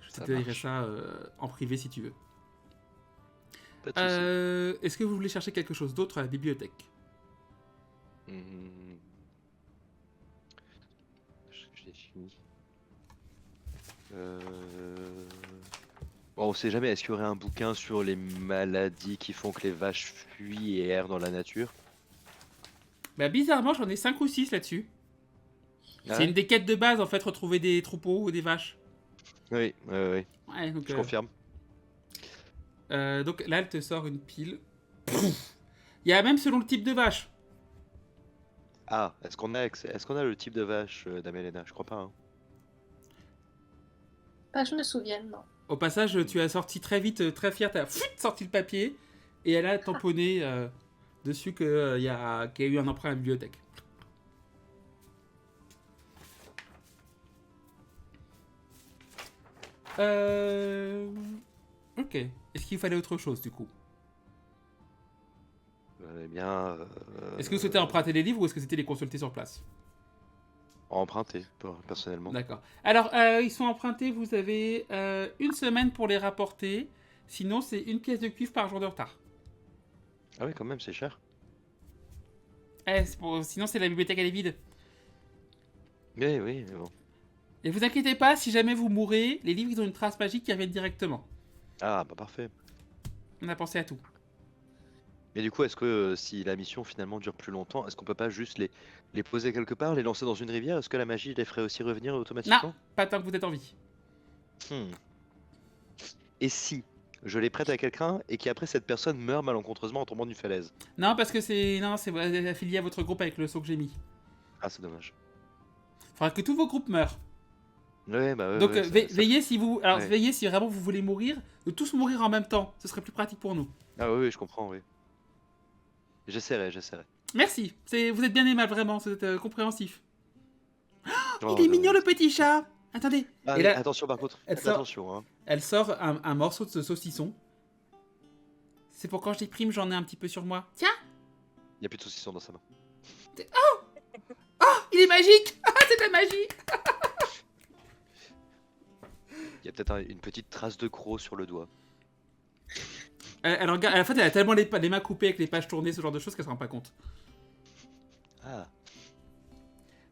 je te Ça détaillerai marche. ça en privé si tu veux. Pas de soucis. Est-ce que vous voulez chercher quelque chose d'autre à la bibliothèque? Hmm. Je l'ai fini. Bon, on sait jamais, est-ce qu'il y aurait un bouquin sur les maladies qui font que les vaches fuient et errent dans la nature? Bah bizarrement, j'en ai 5 ou 6 là-dessus. Ah C'est une des quêtes de base en fait, retrouver des troupeaux ou des vaches. Oui, oui, Ouais, donc, je confirme. donc là, elle te sort une pile. Il y a même selon le type de vache. Ah, est-ce qu'on a le type de vache d'Amelena? Je crois pas. Hein. pas que je me souvienne, non. Au passage, tu as sorti très vite, très fier, tu as sorti le papier et elle a tamponné dessus qu'il y a eu un emprunt à la bibliothèque. Ok. Est-ce qu'il fallait autre chose, du coup? Eh bien. Est-ce que vous souhaitez emprunter les livres ou est-ce que c'était les consulter sur place? Emprunter, personnellement. D'accord. Alors, ils sont empruntés, vous avez une semaine pour les rapporter. Sinon, c'est une pièce de cuivre par jour de retard. Ah oui, quand même, c'est cher. Sinon, c'est la bibliothèque, elle est vide. Oui, oui, mais bon. Et vous inquiétez pas, si jamais vous mourrez, les livres, ils ont une trace magique qui revient directement. Ah, bah parfait. On a pensé à tout. Mais du coup, est-ce que si la mission finalement dure plus longtemps, est-ce qu'on peut pas juste les poser quelque part, les lancer dans une rivière? Est-ce que la magie les ferait aussi revenir Non, automatiquement? pas tant que vous êtes en vie. Hmm. Et si je les prête à quelqu'un et qu'après cette personne meurt malencontreusement en tombant d'une falaise? Non, parce que c'est affilié à votre groupe avec le saut que j'ai mis. Ah, c'est dommage. Faudra que tous vos groupes meurent. Ouais, bah ouais, Donc, ouais, veillez si vous... Alors, Ouais. veillez si vraiment vous voulez mourir, de tous mourir en même temps. Ce serait plus pratique pour nous. Ah oui, oui, je comprends, oui. J'essaierai. Merci. Vous êtes bien aimable, vraiment. Vous êtes compréhensif. Oh, Il est non, mignon, mais- le petit chat. Attendez. Ah, Et mais là, attention par contre, elle faites sort- attention, hein. elle sort un morceau de ce saucisson. C'est pour quand je déprime, j'en ai un petit peu sur moi. Tiens, Il y a plus de saucisson dans sa main. il est magique. Ah, c'est de la magie. Il y a peut-être une petite trace de croc sur le doigt. Elle regarde, en fait, elle a tellement les mains coupées avec les pages tournées, ce genre de choses, qu'elle se rend pas compte. Ah,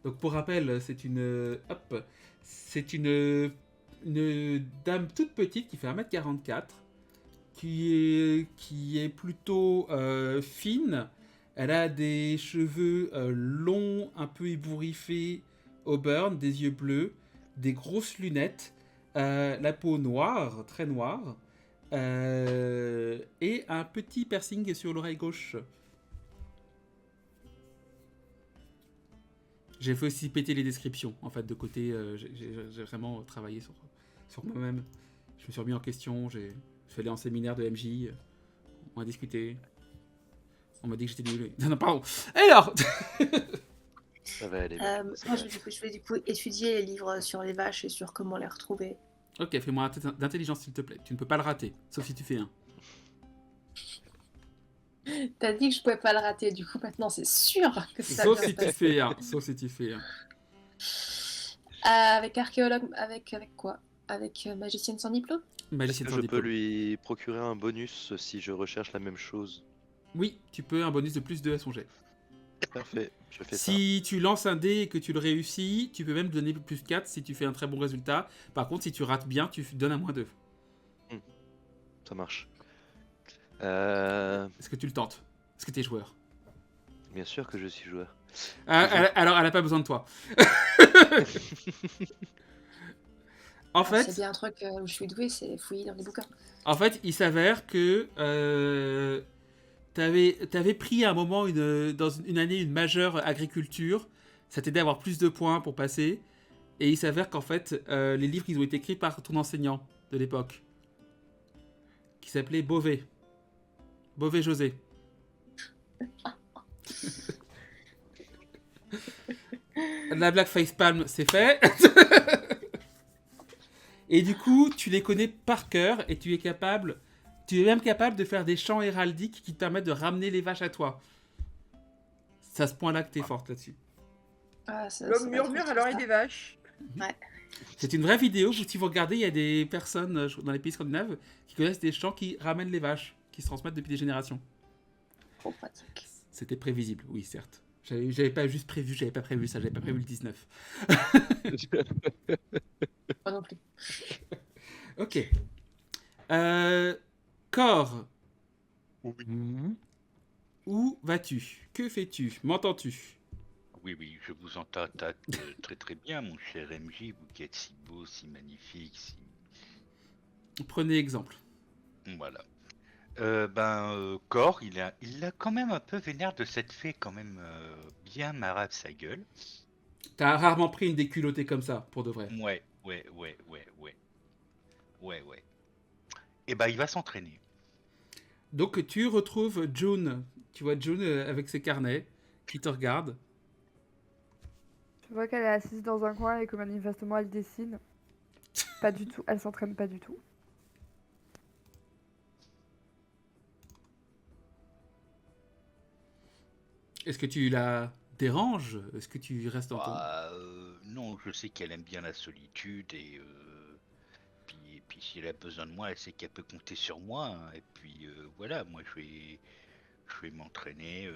Donc pour rappel, c'est une dame toute petite qui fait 1m44, qui est plutôt fine. Elle a des cheveux longs, un peu ébouriffés, auburn, des yeux bleus, des grosses lunettes, la peau noire, très noire, et un petit piercing sur l'oreille gauche. J'ai fait aussi péter les descriptions, en fait, de côté. J'ai vraiment travaillé sur moi-même. Je me suis remis en question, je suis allé en séminaire de MJ, on a discuté. On m'a dit que j'étais nul. Non, pardon. Alors ça va aller. Ça Moi, va. je vais du coup étudier les livres sur les vaches et sur comment les retrouver. Ok, fais-moi un test d'intelligence, s'il te plaît. Tu ne peux pas le rater, sauf si tu fais un. T'as dit que je pouvais pas le rater, du coup maintenant c'est sûr que ça Sauf va si bien tu se fais un. Sauf si tu fais un. passer. Avec archéologue, avec quoi? Avec magicienne sans diplôme? Est-ce Magicien que sans je peux diplôme. lui procurer un bonus si je recherche la même chose? Oui, tu peux un bonus de plus 2 à son jet. Parfait, je fais ça. Si tu lances un dé et que tu le réussis, tu peux même donner plus 4 si tu fais un très bon résultat. Par contre, si tu rates bien, tu donnes un moins 2. Ça marche. Est-ce que tu le tentes? Est-ce que tu es joueur? Bien sûr que je suis joueur. Alors, elle a pas besoin de toi. En C'est fait, bien un truc où je suis douée, c'est fouiller dans les bouquins. il s'avère que t'avais pris à un moment dans une année une majeure agriculture. Ça t'aidait à avoir plus de points pour passer. Et il s'avère qu'en fait, les livres ils ont été écrits par ton enseignant de l'époque, qui s'appelait Beauvais. Beauvais José. La black facepalm, c'est fait. Et du coup, tu les connais par cœur et tu es même capable de faire des chants héraldiques qui te permettent de ramener les vaches à toi. C'est à ce point-là que t'es forte là-dessus. Ah, ça va L'homme être murmure fou, à l'oreille ça. des vaches. C'est une vraie vidéo. Si vous regardez, il y a des personnes dans les pays scandinaves qui connaissent des chants qui ramènent les vaches, qui se transmettent depuis des générations. Trop pratique. C'était prévisible, oui, certes. J'avais pas juste prévu, j'avais pas prévu ça, j'avais pas prévu le 19. Moi non plus. Ok. Cor, où vas-tu? Que fais-tu? M'entends-tu? Oui, oui, je vous entends très très bien, mon cher MJ, vous qui êtes si beau, si magnifique, si... Prenez exemple. Voilà. Cor, il a quand même un peu vénère de cette fée, quand même bien marade sa gueule. T'as rarement pris une déculottée comme ça, pour de vrai. Ouais. Et bah, il va s'entraîner. Donc tu retrouves June. Tu vois June avec ses carnets, qui te regarde. Je vois qu'elle est assise dans un coin et que manifestement elle dessine. Pas du tout. Elle s'entraîne pas du tout. Est-ce que tu la déranges? Est-ce que tu restes dans ton... Bah, non, je sais qu'elle aime bien la solitude et puis si elle a besoin de moi, elle sait qu'elle peut compter sur moi, hein. Et puis voilà, moi je vais m'entraîner.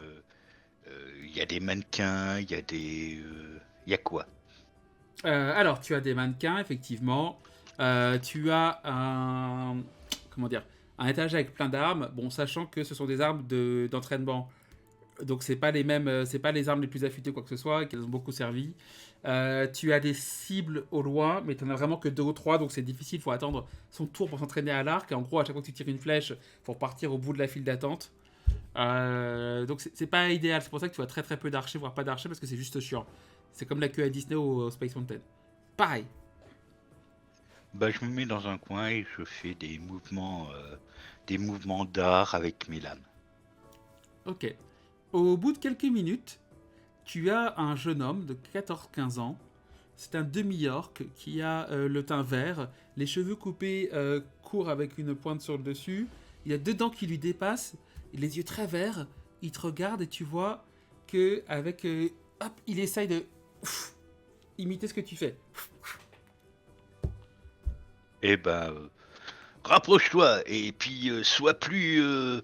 Il y a des mannequins, il y a quoi? Alors, tu as des mannequins, effectivement. Tu as un... Comment dire? Un étage avec plein d'armes. Bon, sachant que ce sont des armes d'entraînement. Donc, c'est pas les mêmes... c'est pas les armes les plus affûtées, quoi que ce soit, et qu'elles ont beaucoup servi. Tu as des cibles au loin, mais tu n'en as vraiment que 2 ou 3, donc c'est difficile. Il faut attendre son tour pour s'entraîner à l'arc. Et en gros, à chaque fois que tu tires une flèche, il faut partir au bout de la file d'attente. Donc c'est pas idéal, c'est pour ça que tu as très très peu d'archers, voire pas d'archers, parce que c'est juste chiant. C'est comme la queue à Disney au Space Mountain. Pareil. Bah, je me mets dans un coin et je fais des mouvements d'art avec mes lames. Ok. Au bout de quelques minutes, tu as un jeune homme de 14-15 ans. C'est un demi-orc qui a le teint vert, les cheveux coupés courts avec une pointe sur le dessus. Il a 2 dents qui lui dépassent, les yeux très verts. Il te regarde et tu vois que avec hop, il essaye de imiter ce que tu fais. Eh ben, rapproche-toi et puis sois plus. Je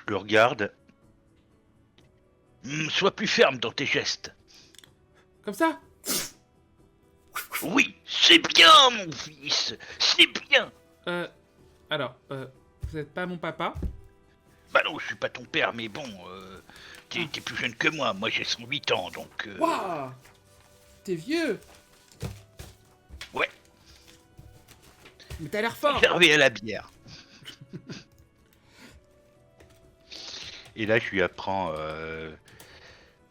le regarde. Sois plus ferme dans tes gestes. Comme ça. Oui, c'est bien, mon fils, c'est bien. Alors, vous n'êtes pas mon papa? Bah non, je suis pas ton père, mais bon, t'es plus jeune que moi. Moi, j'ai 108 ans, donc. Waouh! T'es vieux! Ouais. Mais t'as l'air fort! Servez à la bière. Et là, je lui apprends.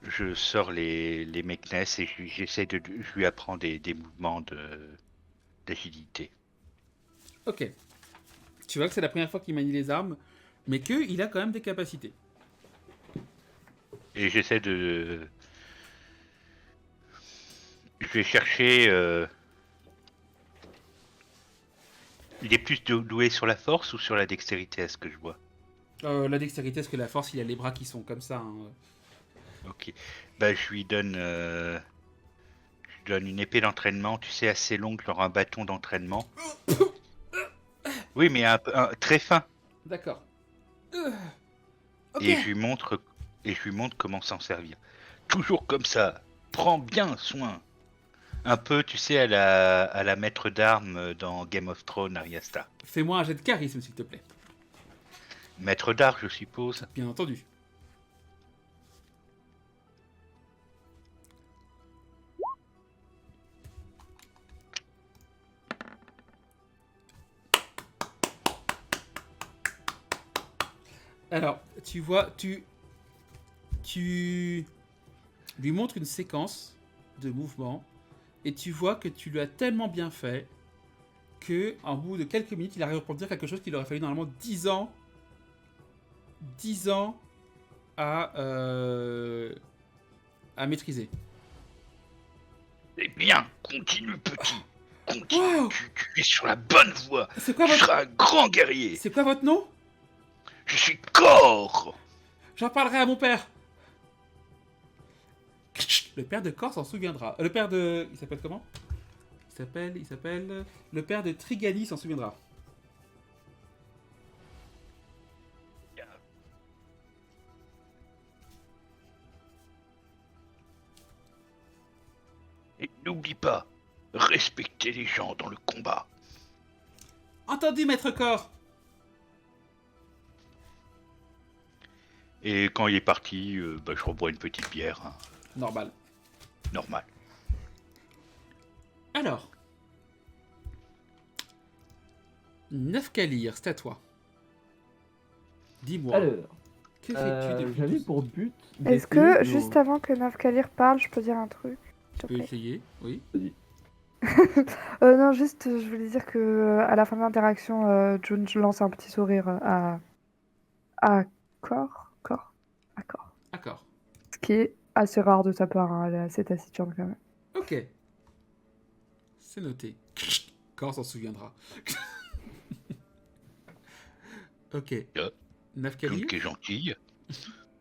Je sors les Meknes et je lui apprends des mouvements d'agilité. Ok. Tu vois que c'est la première fois qu'il manie les armes, mais qu'il a quand même des capacités. Et j'essaie de. Je vais chercher. Il est plus doué sur la force ou sur la dextérité, à ce que je vois? La dextérité, parce que la force, il a les bras qui sont comme ça. Hein. Ok. Bah, je lui donne une épée d'entraînement, tu sais, assez longue, genre un bâton d'entraînement. Oui, mais très fin. D'accord. Ok. Et je lui montre comment s'en servir. Toujours comme ça. Prends bien soin. Un peu, tu sais, à la maître d'armes dans Game of Thrones, Arya Stark. Fais-moi un jet de charisme, s'il te plaît. Maître d'armes, je suppose. Bien entendu. Alors, tu vois, tu lui montres une séquence de mouvements et tu vois que tu lui as tellement bien fait que, en bout de quelques minutes, il arrive à reproduire quelque chose qu'il aurait fallu normalement 10 ans à maîtriser. Eh bien, continue, petit. Continue, Wow. tu es sur la bonne voie. C'est quoi Tu votre... seras un grand guerrier. C'est quoi votre nom? Je suis Cor. J'en parlerai à mon père. Le père de Cor s'en souviendra. Le père de... Il s'appelle comment? Il s'appelle... Le père de Trigani s'en souviendra. Et n'oublie pas, respectez les gens dans le combat. Entendu, maître Cor. Et quand il est parti, je rebois une petite bière, hein, Normal. normal. Alors... Nafkalir, c'est à toi. Dis-moi, Alors, que fais-tu depuis j'avais tout pour ce- but. Est-ce d'essayer que, de- juste avant que Nafkalir parle, je peux dire un truc? Tu peux essayer, oui. Non, juste, je voulais dire que à la fin de l'interaction, June lance un petit sourire à Cor. D'accord. Ce qui est assez rare de sa part, hein, elle est assez taciturne quand même. Ok. C'est noté. Quand on s'en souviendra. Ok. Nafkali. June qui est gentille.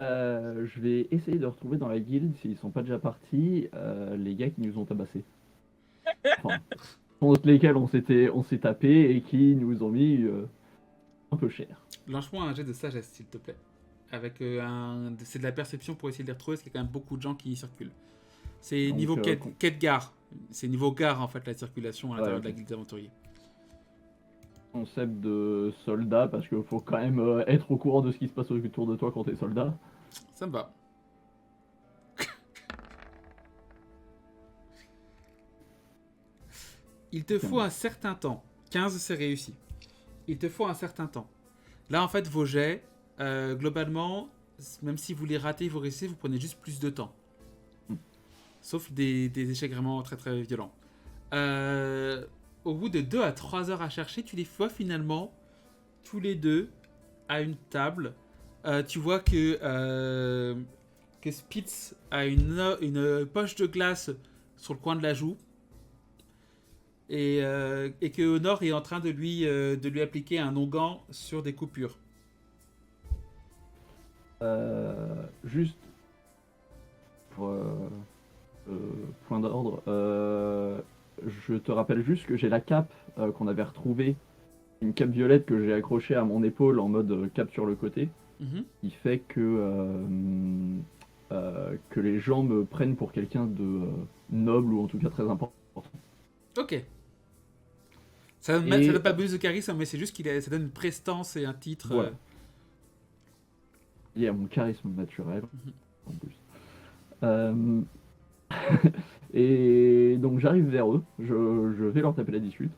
Je vais essayer de retrouver dans la guilde, s'ils sont pas déjà partis, les gars qui nous ont tabassés. Enfin, contre lesquels on s'est tapé et qui nous ont mis un peu cher. Lance-moi un jet de sagesse, s'il te plaît. Avec c'est de la perception pour essayer de les retrouver, parce qu'il y a quand même beaucoup de gens qui y circulent. C'est Donc, niveau quête gare. C'est niveau gare, en fait, la circulation à l'intérieur Ouais, de la ok. guilde des aventuriers. Concept de soldat, parce qu'il faut quand même être au courant de ce qui se passe autour de toi quand t'es soldat. Ça me va. Il te faut un certain temps. 15, c'est réussi. Il te faut un certain temps. Là, en fait, vos jets, globalement, même si vous les ratez, vous réussissez, vous prenez juste plus de temps. Sauf des échecs vraiment très très violents. Au bout de 2 à 3 heures à chercher, tu les vois finalement tous les deux à une table. Tu vois que Spitz a une poche de glace sur le coin de la joue. Et que Honor est en train de lui appliquer un onguent sur des coupures. Juste pour point d'ordre, je te rappelle juste que j'ai la cape qu'on avait retrouvée, une cape violette que j'ai accrochée à mon épaule en mode cape sur le côté, qui fait que les gens me prennent pour quelqu'un de noble ou en tout cas très important. Ok. Ça donne pas plus de charisme, mais c'est juste ça donne une prestance et un titre. Voilà. Il y a mon charisme naturel, en plus. Et donc j'arrive vers eux, je vais leur taper la dispute.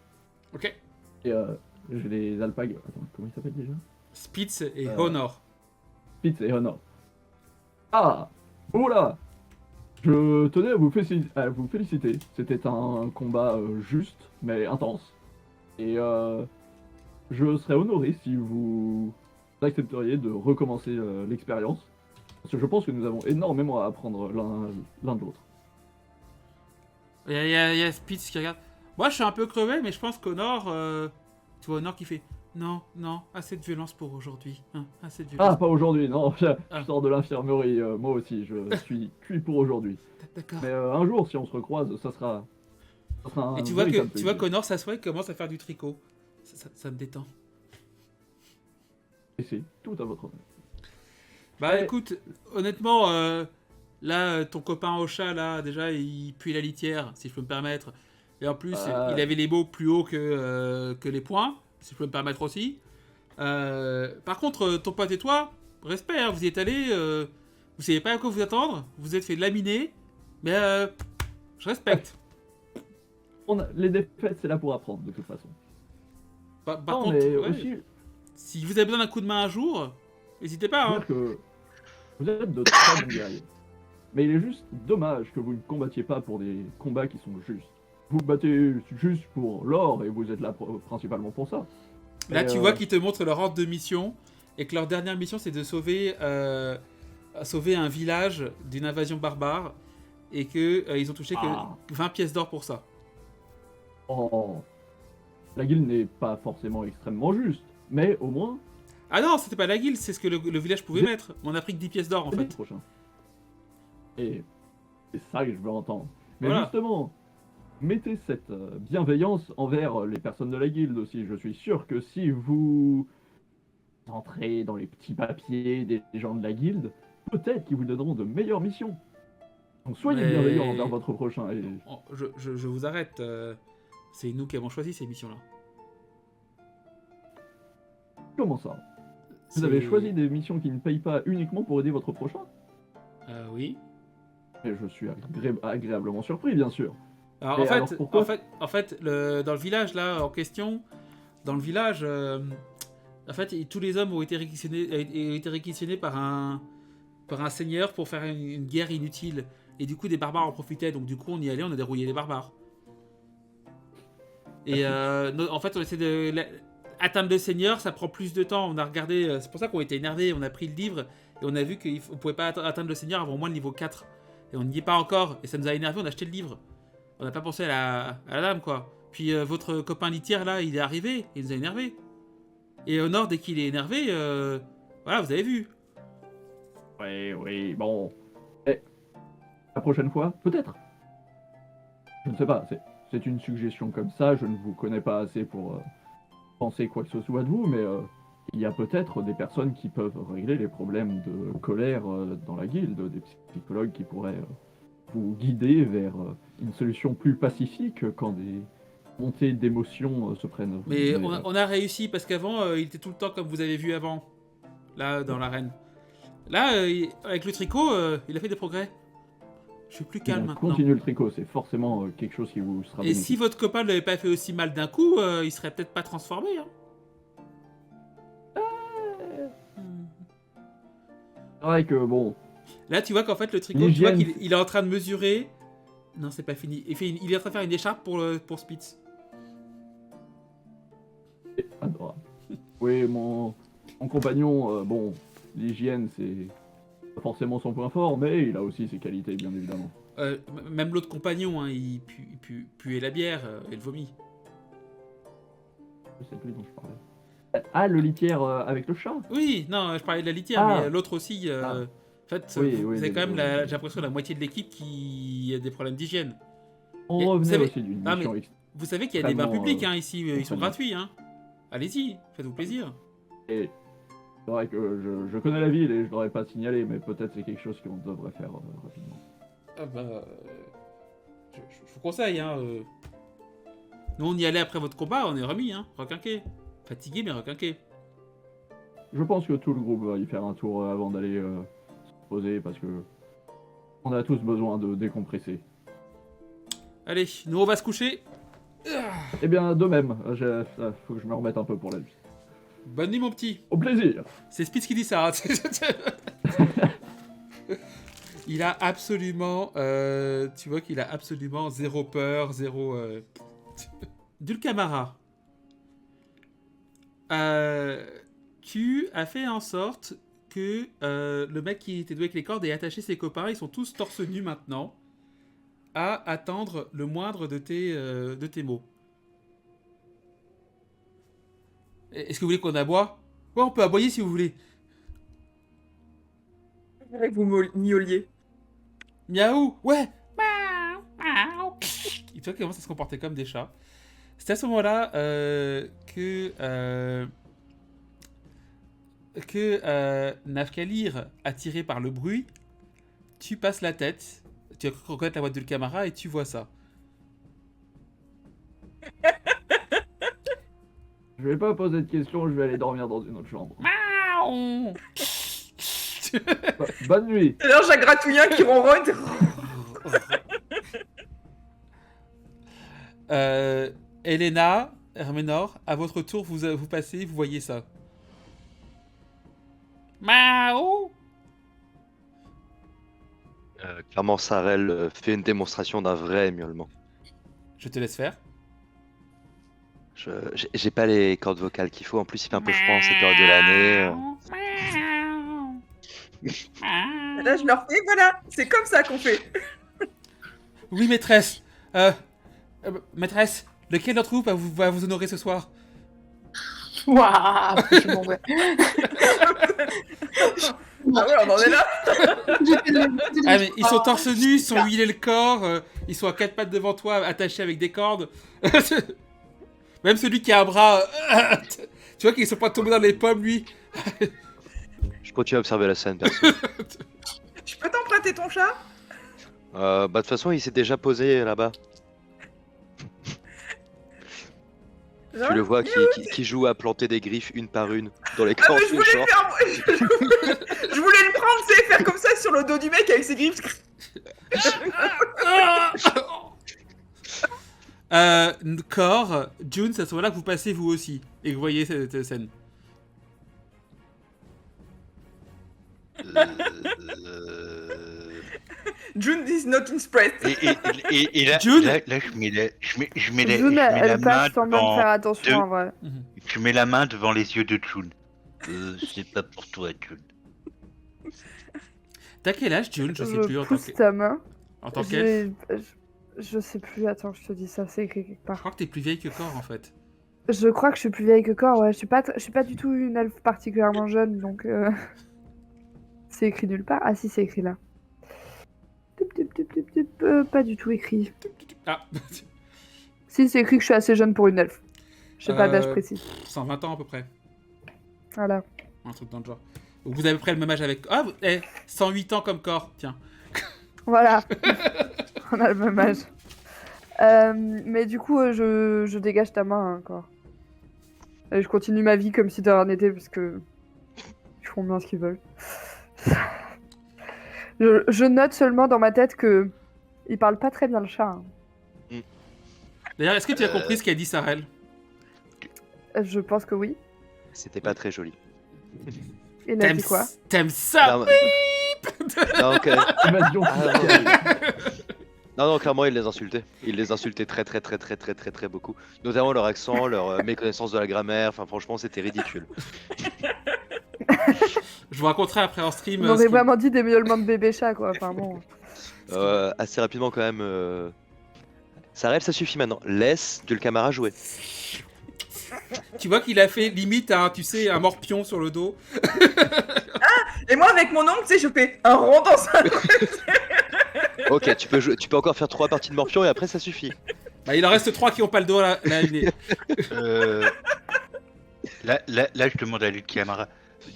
Ok. Et j'ai les alpagues. Attends, comment ils s'appellent déjà? Spitz et Honor. Spitz et Honor. Ah! Oula! Je tenais à vous féliciter. C'était un combat juste, mais intense. Et je serais honoré si vous accepteriez de recommencer l'expérience. Parce que je pense que nous avons énormément à apprendre l'un de l'autre. Il y a Spitz qui regarde. Moi, je suis un peu crevé, mais je pense qu'Honor... tu vois Honor qui fait... Non, assez de violence pour aujourd'hui. Hein, assez de violence. Ah, pas aujourd'hui, non. Je Ah. sors de l'infirmerie, moi aussi. Je suis cuit pour aujourd'hui. D'accord. Mais un jour, si on se recroise, ça sera un Et tu vois véritable que plaisir. qu'Honor s'assoit et commence à faire du tricot. Ça me détend. Et c'est tout à votre honneur. Bah Ouais. écoute, honnêtement, là, ton copain au chat, là, déjà, il pue la litière, si je peux me permettre. Et en plus, il avait les mots plus hauts que les poings, si je peux me permettre aussi. Par contre, ton pote et toi, respect, hein, vous y êtes allés, vous savez pas à quoi vous attendre, vous êtes fait laminer, mais je respecte. Les défaites, c'est là pour apprendre, de toute façon. Par Non, contre, mais ouais, aussi, si vous avez besoin d'un coup de main un jour, n'hésitez pas. Hein. dire que vous êtes de très bons guerriers. Mais il est juste dommage que vous ne combattiez pas pour des combats qui sont justes. Vous battez juste pour l'or et vous êtes là principalement pour ça. Là, Et, tu vois qu'ils te montrent leur ordre de mission et que leur dernière mission, c'est de sauver un village d'une invasion barbare et que ils ont touché que 20 pièces d'or pour ça. Oh, la guilde n'est pas forcément extrêmement juste, mais au moins, Ah non, c'était pas la guilde, c'est ce que le village pouvait J'ai- mettre. On a pris que 10 pièces d'or en c'est le fait. prochain. Et c'est ça que je veux entendre. Mais Voilà. justement, mettez cette bienveillance envers les personnes de la guilde aussi. Je suis sûr que si vous entrez dans les petits papiers des gens de la guilde, peut-être qu'ils vous donneront de meilleures missions. Donc soyez Mais- bienveillants envers votre prochain. Et... Oh, je vous arrête. C'est nous qui avons choisi ces missions-là. Comment ça? Vous avez choisi des missions qui ne payent pas uniquement pour aider votre prochain? Oui. Et je suis agréablement surpris, bien sûr. Alors, Mais en fait, alors, pourquoi dans le village là en question, dans le village, en fait, tous les hommes ont été réquisitionnés par un seigneur pour faire une guerre inutile. Et du coup, des barbares en profitaient. Donc du coup, on y allait, on a dérouillé les barbares. Et en fait, on essaie de atteindre le seigneur, ça prend plus de temps. On a regardé, c'est pour ça qu'on était énervés. On a pris le livre et on a vu qu'on pouvait pas atteindre le seigneur avant au moins le niveau 4. Et on n'y est pas encore. Et ça nous a énervé, on a acheté le livre. On n'a pas pensé à la dame, quoi. Puis votre copain litière là, il est arrivé, il nous a énervé. Et Honor, dès qu'il est énervé, voilà, vous avez vu. Oui, bon. Et la prochaine fois, peut-être. Je ne sais pas, c'est une suggestion comme ça, je ne vous connais pas assez pour penser quoi que ce soit de vous, mais il y a peut-être des personnes qui peuvent régler les problèmes de colère dans la guilde, des psychologues qui pourraient vous guider vers une solution plus pacifique quand des montées d'émotions se prennent. Mais on a réussi parce qu'avant, il était tout le temps comme vous avez vu avant, là, dans l'arène. Là, avec le tricot, il a fait des progrès. Je suis plus calme maintenant. Continue le tricot, c'est forcément quelque chose qui vous sera Et bénéfique. si votre copain ne l'avait pas fait aussi mal d'un coup, il serait peut-être pas transformé. Hein. C'est vrai que bon, Là, tu vois qu'en fait, le tricot, tu vois l'hygiène, qu'il est en train de mesurer. Non, c'est pas fini. Il est en train de faire une écharpe pour Spitz. c'est adorable. Oui, mon compagnon, bon, l'hygiène c'est pas forcément son point fort, mais il a aussi ses qualités, bien évidemment. Même l'autre compagnon, hein, il pue la bière et le vomi. C'est lui dont je parlais. Ah, le litière avec le chat. Oui, non, je parlais de la litière, Ah. mais l'autre aussi. Ah. En fait, Oui, vous oui, avez quand même, désolé. j'ai l'impression, la moitié de l'équipe qui a des problèmes d'hygiène. On Et vous revenait savez- aussi d'une Non, mission mais- Vous savez qu'il y a des bars Vraiment, publics hein, ici, ils sont compagnon. gratuits. Hein. Allez-y, faites-vous plaisir. et c'est vrai que je connais la ville et je l'aurais pas signalé, mais peut-être c'est quelque chose qu'on devrait faire rapidement. Ah bah, je vous conseille. Hein, Nous, on y allait après votre combat, on est remis, hein, requinqué. Fatigué, mais requinqué. Je pense que tout le groupe va y faire un tour avant d'aller se reposer parce que on a tous besoin de décompresser. Allez, nous, on va se coucher. Eh bien, de même, faut que je me remette un peu pour la nuit. Bonne nuit, mon petit. Au plaisir. C'est Spitz qui dit ça. Hein. Il a absolument... tu vois qu'il a absolument zéro peur, zéro... Dulcamara. Tu as fait en sorte que le mec qui était doué avec les cordes ait attaché ses copains. Ils sont tous torse nus maintenant à attendre le moindre de tes mots. Est-ce que vous voulez qu'on aboie? Ouais, on peut aboyer si vous voulez. Je voudrais que vous miauliez. Miaou, ouais. Miaou, miaou. Tu vois qu'ils commencent à se comporter comme des chats. C'est à ce moment-là que Nafkalir, attiré par le bruit, tu passes la tête, tu reconnaître la voix de Dulcamara et tu vois ça. Je vais pas poser de questions, je vais aller dormir dans une autre chambre. Miaou. Bonne nuit. Et là, j'ai un gratouillant qui ronronne. Elena, Herménor, à votre tour, vous passez, vous voyez ça. Miaou. Clairement, Sarel fait une démonstration d'un vrai miaulement. Je te laisse faire. J'ai pas les cordes vocales qu'il faut. En plus, il fait un peu froid en cette période de l'année. Et là, je leur fais, voilà, c'est comme ça qu'on fait. Oui, maîtresse. Maîtresse, lequel d'entre vous va vous honorer ce soir? Waouh, je m'en vais. Ah ouais, on en est là. Ah, mais ils sont torse nus, ils sont huilés le corps, ils sont à quatre pattes devant toi, attachés avec des cordes. Même celui qui a un bras. Tu vois qu'ils sont pas tombés dans les pommes, lui. Je continue à observer la scène, perso. Je peux t'emprunter ton chat? Bah, de toute façon, il s'est déjà posé là-bas. Tu le vois qui joue à planter des griffes une par une dans les Ah, cordes mais je du voulais champ. le faire. Je voulais le prendre, tu sais, faire comme ça sur le dos du mec avec ses griffes. Cor, June, c'est à ce moment-là que vous passez vous aussi. Et que vous voyez cette scène. June is not impressed. Et là, Jude là, je mets la June, la elle main passe sans même devant, faire attention deux. en vrai. je mets la main devant les yeux de June. C'est pas pour toi, June. T'as quel âge, June? Je sais plus. Je pousse ta main. En tant qu'elfe. Je sais plus, attends, je te dis ça, c'est écrit quelque Je part. crois que t'es plus vieille que Cor en fait. Je crois que je suis plus vieille que Cor, ouais. Je suis pas du tout une elfe particulièrement jeune, donc c'est écrit nulle part. Ah si, c'est écrit là. Pas du tout écrit. Ah, Si, c'est écrit que je suis assez jeune pour une elfe. Je sais pas d'âge précis. 120 ans à peu près. Voilà. Un truc dans le genre. Donc vous avez à peu près le même âge avec. Ah, 108 ans comme Cor, tiens. Voilà. On a le même âge. Mais du coup, je dégage ta main encore. Et je continue ma vie comme si de rien n'était, parce que ils font bien ce qu'ils veulent. Je note seulement dans ma tête que il parle pas très bien le chat. Hein. D'ailleurs, est-ce que tu as compris ce qu'a dit Sarel? Je pense que oui. C'était pas très joli. Il a dit quoi? T'aimes ça? Non, donc, Évasion ah, fiscale. non, clairement, il les insultait. Il les insultait très beaucoup. Notamment leur accent, leur méconnaissance de la grammaire. Enfin, franchement, c'était ridicule. Je vous raconterai après en stream. On aurait vraiment dit des miaulements de bébé chat, quoi. Enfin bon. Assez rapidement, quand même. Sarel, ça suffit maintenant. Laisse Dulcamara jouer. Tu vois qu'il a fait limite tu sais, un morpion sur le dos. Et moi, avec mon oncle, tu sais, je fais un rond dans sa... Ok, tu peux encore faire 3 parties de morpion et après, ça suffit. Bah, il en reste 3 qui ont pas le dos à la nez. Là, je demande à Dulcamara.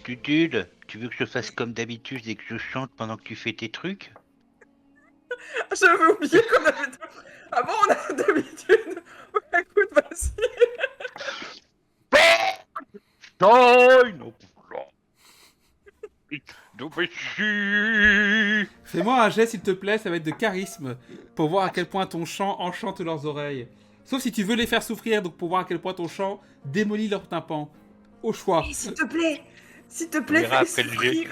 Dudul, tu veux que je fasse comme d'habitude et que je chante pendant que tu fais tes trucs? J'avais oublié qu'on avait... Ah bon, on a d'habitude. Ouais, écoute, vas-y. Fais-moi un jet s'il te plaît, ça va être de charisme. Pour voir à quel point ton chant enchante leurs oreilles. Sauf si tu veux les faire souffrir, donc pour voir à quel point ton chant démolit leur tympan. Au choix. Hey, s'il te plaît, On verra fais après le souffrir.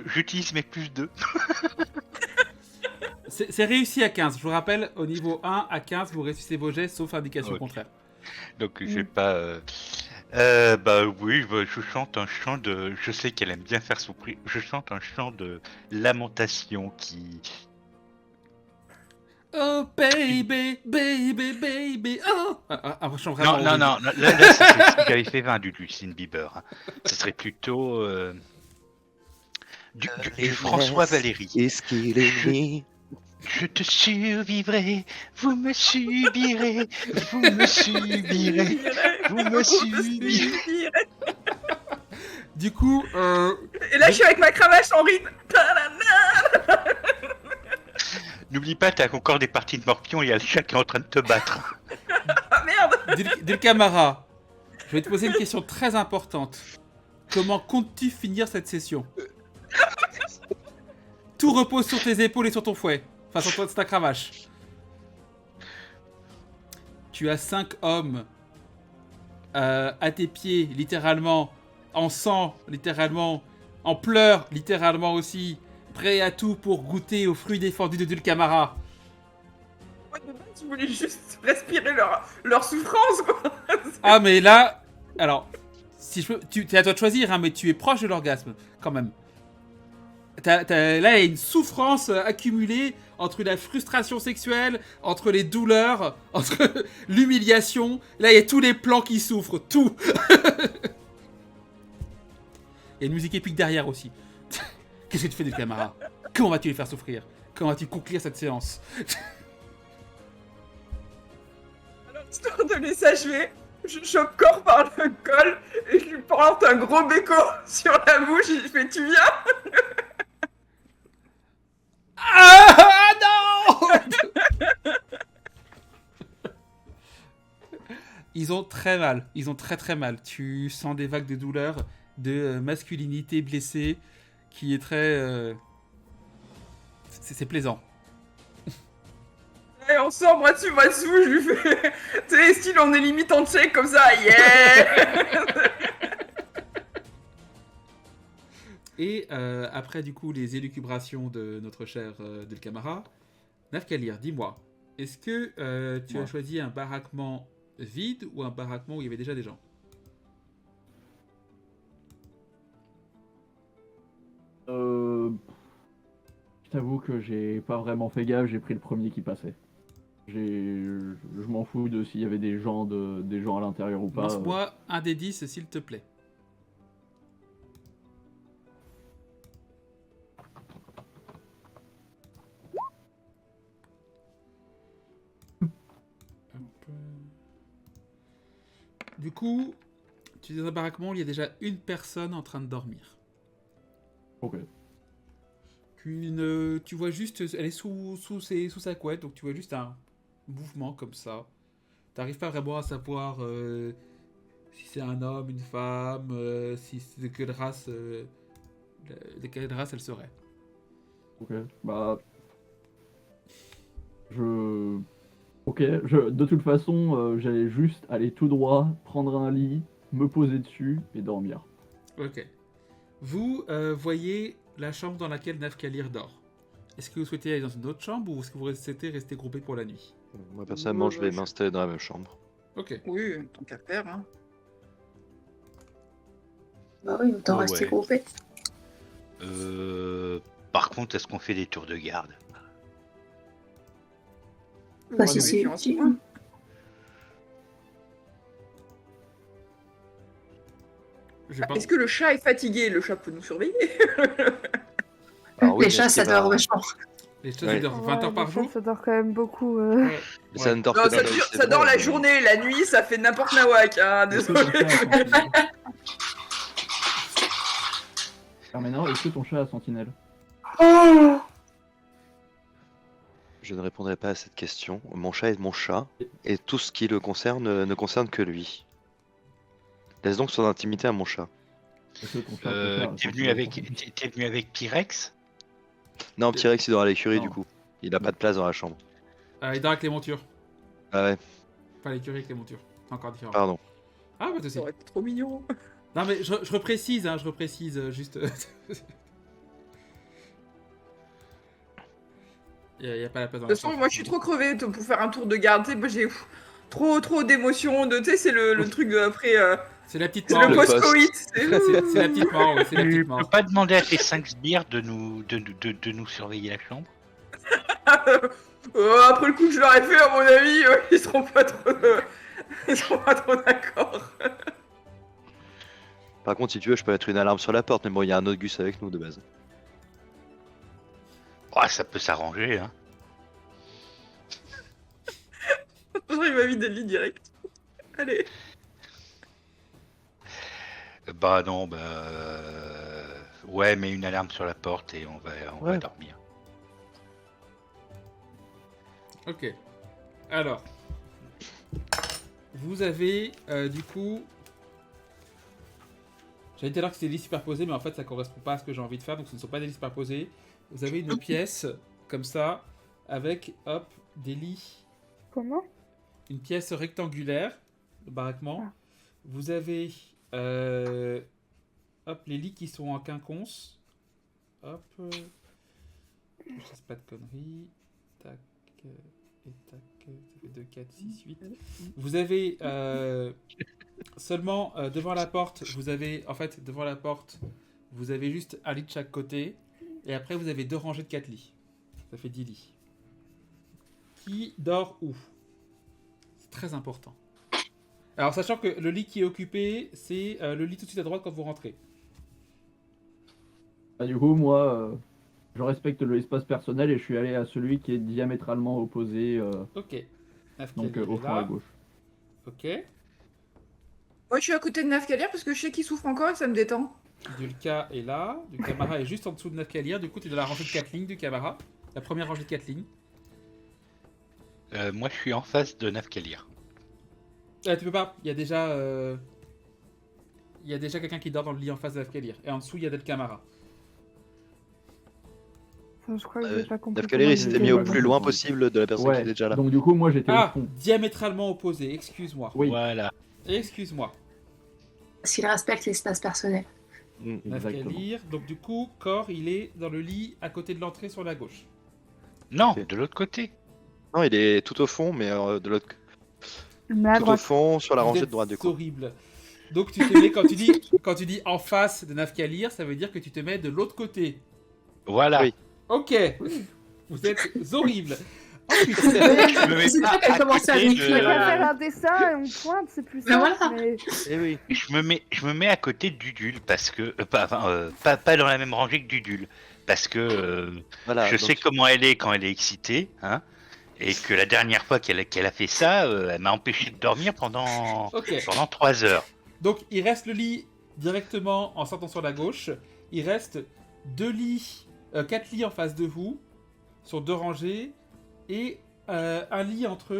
J'utilise mes plus 2. C'est réussi à 15. Je vous rappelle, au niveau 1 à 15, vous réussissez vos jets sauf indication Ok. contraire. Donc j'ai pas. Bah oui, je chante un chant de. Je sais qu'elle aime bien faire souffrir. Je chante un chant de lamentation qui. Oh baby, baby, baby, oh un chant vraiment Non, horrible. là c'est ce que j'avais fait 20 du Lucien Bieber. Hein. Ce serait plutôt. Du François Valéry. Est-ce qu'il est né? Je te survivrai, vous me subirez, vous me subirez, vous me subirez. Du coup, Et là, je suis avec ma cravache en rythme. N'oublie pas, t'as encore des parties de morpion, il y a le chat qui est en train de te battre. Ah merde. Dulcamara, je vais te poser une question très importante. Comment comptes-tu finir cette session? Tout repose sur tes épaules et sur ton fouet. Enfin, sur ta cravache. Tu as 5 hommes à tes pieds, littéralement, en sang, littéralement, en pleurs, littéralement aussi, prêts à tout pour goûter aux fruits défendus de Dulcamara. Moi, de base, je voulais juste respirer leur souffrance, quoi. Ah, mais là, alors, si je peux, t'es à toi de choisir, hein, mais tu es proche de l'orgasme, quand même. Là, il y a une souffrance accumulée entre la frustration sexuelle, entre les douleurs, entre l'humiliation. Là, il y a tous les plans qui souffrent, tout. Il y a une musique épique derrière aussi. Qu'est-ce que tu fais des camarades? Comment vas-tu les faire souffrir? Comment vas-tu conclure cette séance? Alors, histoire de les achever, je chope Cor par le col et je lui plante un gros béco sur la bouche et je fais tu viens. Ah non! Ils ont très mal. Ils ont très mal. Tu sens des vagues de douleur, de masculinité blessée, qui est très... C'est plaisant. Et on sort bras dessus, je lui fais. Tu sais, style, on est limite en check comme ça, yeah! Et après, du coup, les élucubrations de notre cher Dulcamara, Nafkalir, dis-moi, est-ce que tu as choisi un baraquement vide ou un baraquement où il y avait déjà des gens? Je t'avoue que j'ai pas vraiment fait gaffe, j'ai pris le premier qui passait. Je m'en fous de s'il y avait des gens à l'intérieur ou pas. Lance-moi un des 10, s'il te plaît. Hop. Du coup, tu es dans un baraquement où il y a déjà une personne en train de dormir. Ok. Tu vois juste, elle est sous sa couette, donc tu vois juste un mouvement comme ça. T'arrives pas vraiment à savoir si c'est un homme, une femme, si c'est de quelle race, elle serait. Ok. Bah. De toute façon, j'allais juste aller tout droit, prendre un lit, me poser dessus et dormir. Ok. Vous voyez la chambre dans laquelle Nafkalir dort. Est-ce que vous souhaitez aller dans une autre chambre ou est-ce que vous souhaitez rester groupés pour la nuit? Moi, personnellement, je vais je- m'installer dans la même chambre. Ok. Oui, tant qu'à faire. Hein. Bah oui, autant Ouais, rester ouais. groupé. Par contre, est-ce qu'on fait des tours de garde? Bah, si oui, c'est tu en sais utile. moins. Je vais pas- Est-ce que le chat est fatigué? Le chat peut nous surveiller. Alors, oui, Les mais chats, est-ce ça qu'il va- dort vachement. Les chats, Ouais. ils dorment 20 heures par les jour. chats, ça dort quand même beaucoup. Ouais. Mais ça Ouais. ne dort Non, que ça, dans la nuit, dure- c'est ça dort vrai, la mais- journée, la nuit, ça fait n'importe nawak. Hein, Est-ce que désolé. ton chat a sentinelle Carménor, est-ce que ton chat a sentinelle? Je ne répondrai pas à cette question. Mon chat est mon chat, et tout ce qui le concerne ne concerne que lui. Laisse donc son intimité à mon chat. Est-ce que ton chat préfère la T'es venu sentinelle avec, pour lui t'es venu avec Pyrex? Non, T-Rex, il dort à l'écurie, Non. du coup. Il a pas de place dans la chambre. Il dort avec les montures. Ah ouais, Pas l'écurie avec les montures. C'est encore différent. pardon. Ah, pas de souci. Ça aurait été trop mignon. Non, mais je reprécise, hein, juste. Il y a pas la place dans De la toute façon, chambre. moi je suis trop crevée pour faire un tour de garde. Tu sais, moi, j'ai trop d'émotions. Tu sais, c'est le truc de après. C'est la petite C'est mort. le Le post-Covid. C'est la petite mort, ouais, c'est la Tu petite peux mort. pas demander à tes 5 sbires de nous surveiller la chambre? Après le coup que je leur ai fait, à mon avis, ils seront pas trop. Ils seront pas trop d'accord. Par contre, si tu veux, je peux mettre une alarme sur la porte, mais bon, il y a un autre Gus avec nous de base. Oh, ça peut s'arranger, hein. Il m'a mis des lits direct. Allez. Bah non, ouais, mais une alarme sur la porte et on va Ouais. dormir. Ok. Alors. Vous avez, du coup... J'allais dire que c'était des lits superposés, mais en fait, ça correspond pas à ce que j'ai envie de faire, donc ce ne sont pas des lits superposés. Vous avez une pièce, comme ça, avec, hop, des lits... Comment? Une pièce rectangulaire, le baraquement. Ah. Vous avez hop, les lits qui sont en quinconce. Hop. Je ne sais pas de conneries. Tac. Et tac. Ça fait 2, 4, 6, 8. Vous avez seulement devant la porte, vous avez juste un lit de chaque côté. Et après, vous avez 2 rangées de 4 lits. Ça fait 10 lits. Qui dort où? Très important. Alors, sachant que le lit qui est occupé, c'est le lit tout de suite à droite quand vous rentrez. Bah, du coup, moi, je respecte l'espace personnel et je suis allé à celui qui est diamétralement opposé, Ok. donc Nafkalir au est fond à là. gauche. Ok. Moi je suis à côté de Nafkalir parce que je sais qu'il souffre encore et ça me détend. Dulka est là. Du Camara est juste en dessous de Nafkalir. Du coup, tu es dans la rangée de 4 lignes du Camara. La première rangée de 4 lignes. Moi, je suis en face de Nafkalir. Tu peux pas. Il y a déjà quelqu'un qui dort dans le lit en face de Nafkalir. Et en dessous, il y a Del Camara. Enfin, je crois que j'ai pas compris. Nafkalir, comment il s'était c'était mis au vraiment. plus loin possible de la personne qui Ouais, était déjà là. donc du coup, moi j'étais au Ah, fond. diamétralement opposé. Excuse-moi. Oui, Voilà. Excuse-moi. S'il respecte l'espace personnel. exactement. Nafkalir. Donc, du coup, Cor, il est dans le lit à côté de l'entrée sur la gauche. Non, Ok. de l'autre côté. Non, il est tout au fond, mais de l'autre Mais à tout au droite. fond, sur la Vous rangée êtes de droite du coup. horrible. Donc tu te mets, quand tu dis en face de Nafkalir, ça veut dire que tu te mets de l'autre côté. Voilà. Oui. Ok. Vous êtes horribles. Ensuite, Je me mets C'est pas toi qui as à commencé à côté décrire, de- On va faire un dessin et on pointe, c'est plus Ben simple. voilà. Mais... Eh oui. Je me mets à côté de Dudul parce que pas dans la même rangée que Dudul parce que Voilà. je donc- sais comment elle est quand elle est excitée, hein, et que la dernière fois qu'elle a fait ça, elle m'a empêché de dormir pendant ok. 3 heures. Donc il reste le lit directement en sortant sur la gauche. Il reste 4 lits en face de vous, sur 2 rangées, et un lit entre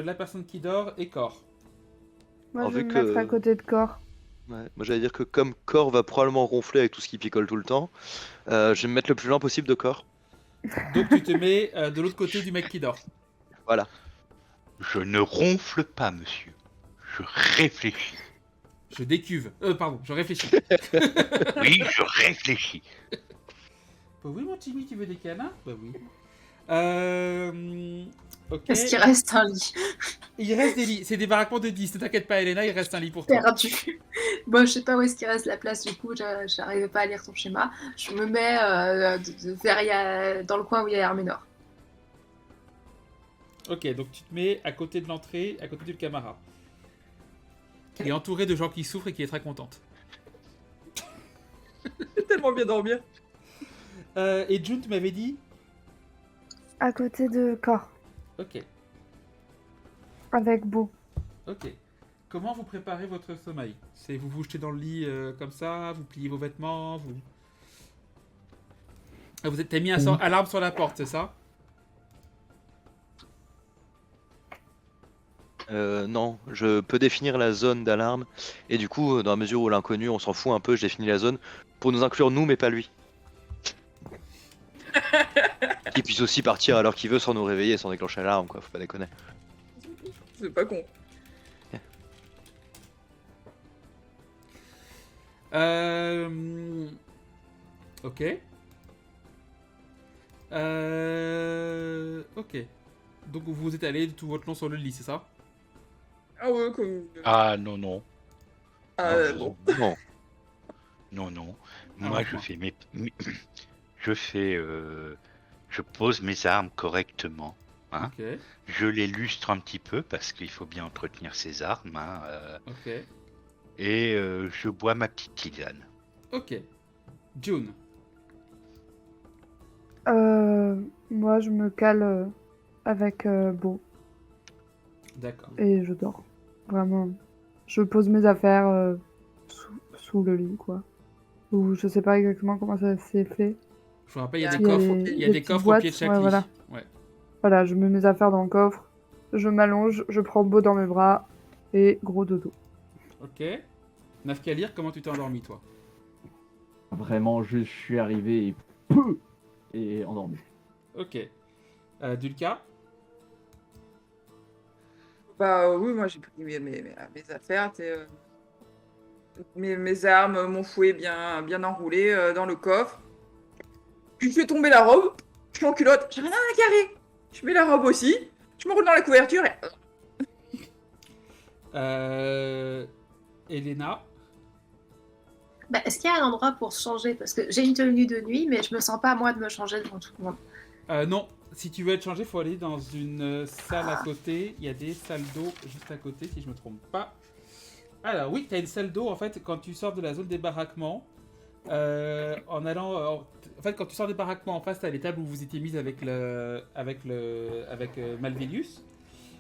la personne qui dort et Cor. Moi, Alors, je vais vu me que- mettre à côté de corps. Ouais. Moi j'allais dire que comme Cor va probablement ronfler avec tout ce qui picole tout le temps, je vais me mettre le plus loin possible de Cor. Donc tu te mets de l'autre côté du mec qui dort. Voilà. Je ne ronfle pas, monsieur. Je réfléchis. Je décuve. Pardon, je réfléchis. Oui, je réfléchis. Bah oui, mon Timmy, tu veux des câlins? Bah oui. Ok. Est-ce qu'il reste un lit Il reste des lits. C'est des baraquements de 10. Ne t'inquiète pas, Elena, il reste un lit pour toi. perdu? Bon, je sais pas où est-ce qu'il reste la place du coup, j'arrive pas à lire ton schéma. Je me mets dans le coin où il y a Herménor. Ok, donc tu te mets à côté de l'entrée, à côté du Camara. Qui est entouré de gens qui souffrent et qui est très contente. J'ai tellement bien dormir. Et June, tu m'avais dit? À côté de corps. Ok, Avec Beau. ok. Comment vous préparez votre sommeil? C'est vous vous jetez dans le lit comme ça, vous pliez vos vêtements, vous... Ah, t'as mis un alarme sur la porte, c'est ça? Non, je peux définir la zone d'alarme et du coup, dans la mesure où l'inconnu, on s'en fout un peu, je définis la zone pour nous inclure nous, mais pas lui. Qu'il puisse aussi partir à l'heure qu'il veut sans nous réveiller, sans déclencher l'alarme, quoi. Faut pas déconner. C'est pas con. Ok. Ok. Donc vous êtes allé tout votre long sur le lit, c'est ça? Ah ouais, comme. Ah non, non. Bon. Non. Non, non. Ah, Moi, dites-moi. je pose mes armes correctement. Hein. Ok, Je les lustre un petit peu parce qu'il faut bien entretenir ses armes. Hein, ok, et je bois ma petite tisane. ok. June. Moi, je me cale avec Beau D'accord. et je dors. Vraiment. Je pose mes affaires sous le lit, quoi. Ou je sais pas exactement comment ça s'est fait. Je vous rappelle, il y a Il des y a coffres, des- il y a des des petites coffres au boîtes, pied de chaque ouais, lit. voilà. Ouais. Voilà, je mets mes affaires dans le coffre, je m'allonge, je prends Beau dans mes bras et gros dodo. Ok. Nafkalir, comment tu t'es endormi, toi? Vraiment, je suis arrivé et endormi. Ok. Dulka? Bah oui, moi j'ai pris mes affaires, mes armes, mon fouet bien enroulé dans le coffre. Puis je fais tomber la robe, je suis en culotte, j'ai rien à carrer. Je mets la robe aussi, je me roule dans la couverture et... Elena? Bah, est-ce qu'il y a un endroit pour se changer? Parce que j'ai une tenue de nuit, mais je me sens pas moi de me changer devant tout le monde. Non. Si tu veux être changé, il faut aller dans une salle à côté. Il y a des salles d'eau juste à côté, si je me trompe pas. Alors oui, tu as une salle d'eau, en fait, quand tu sors de la zone des baraquements. En fait, quand tu sors des baraquements, en face, tu as les tables où vous étiez mises avec Malvilius.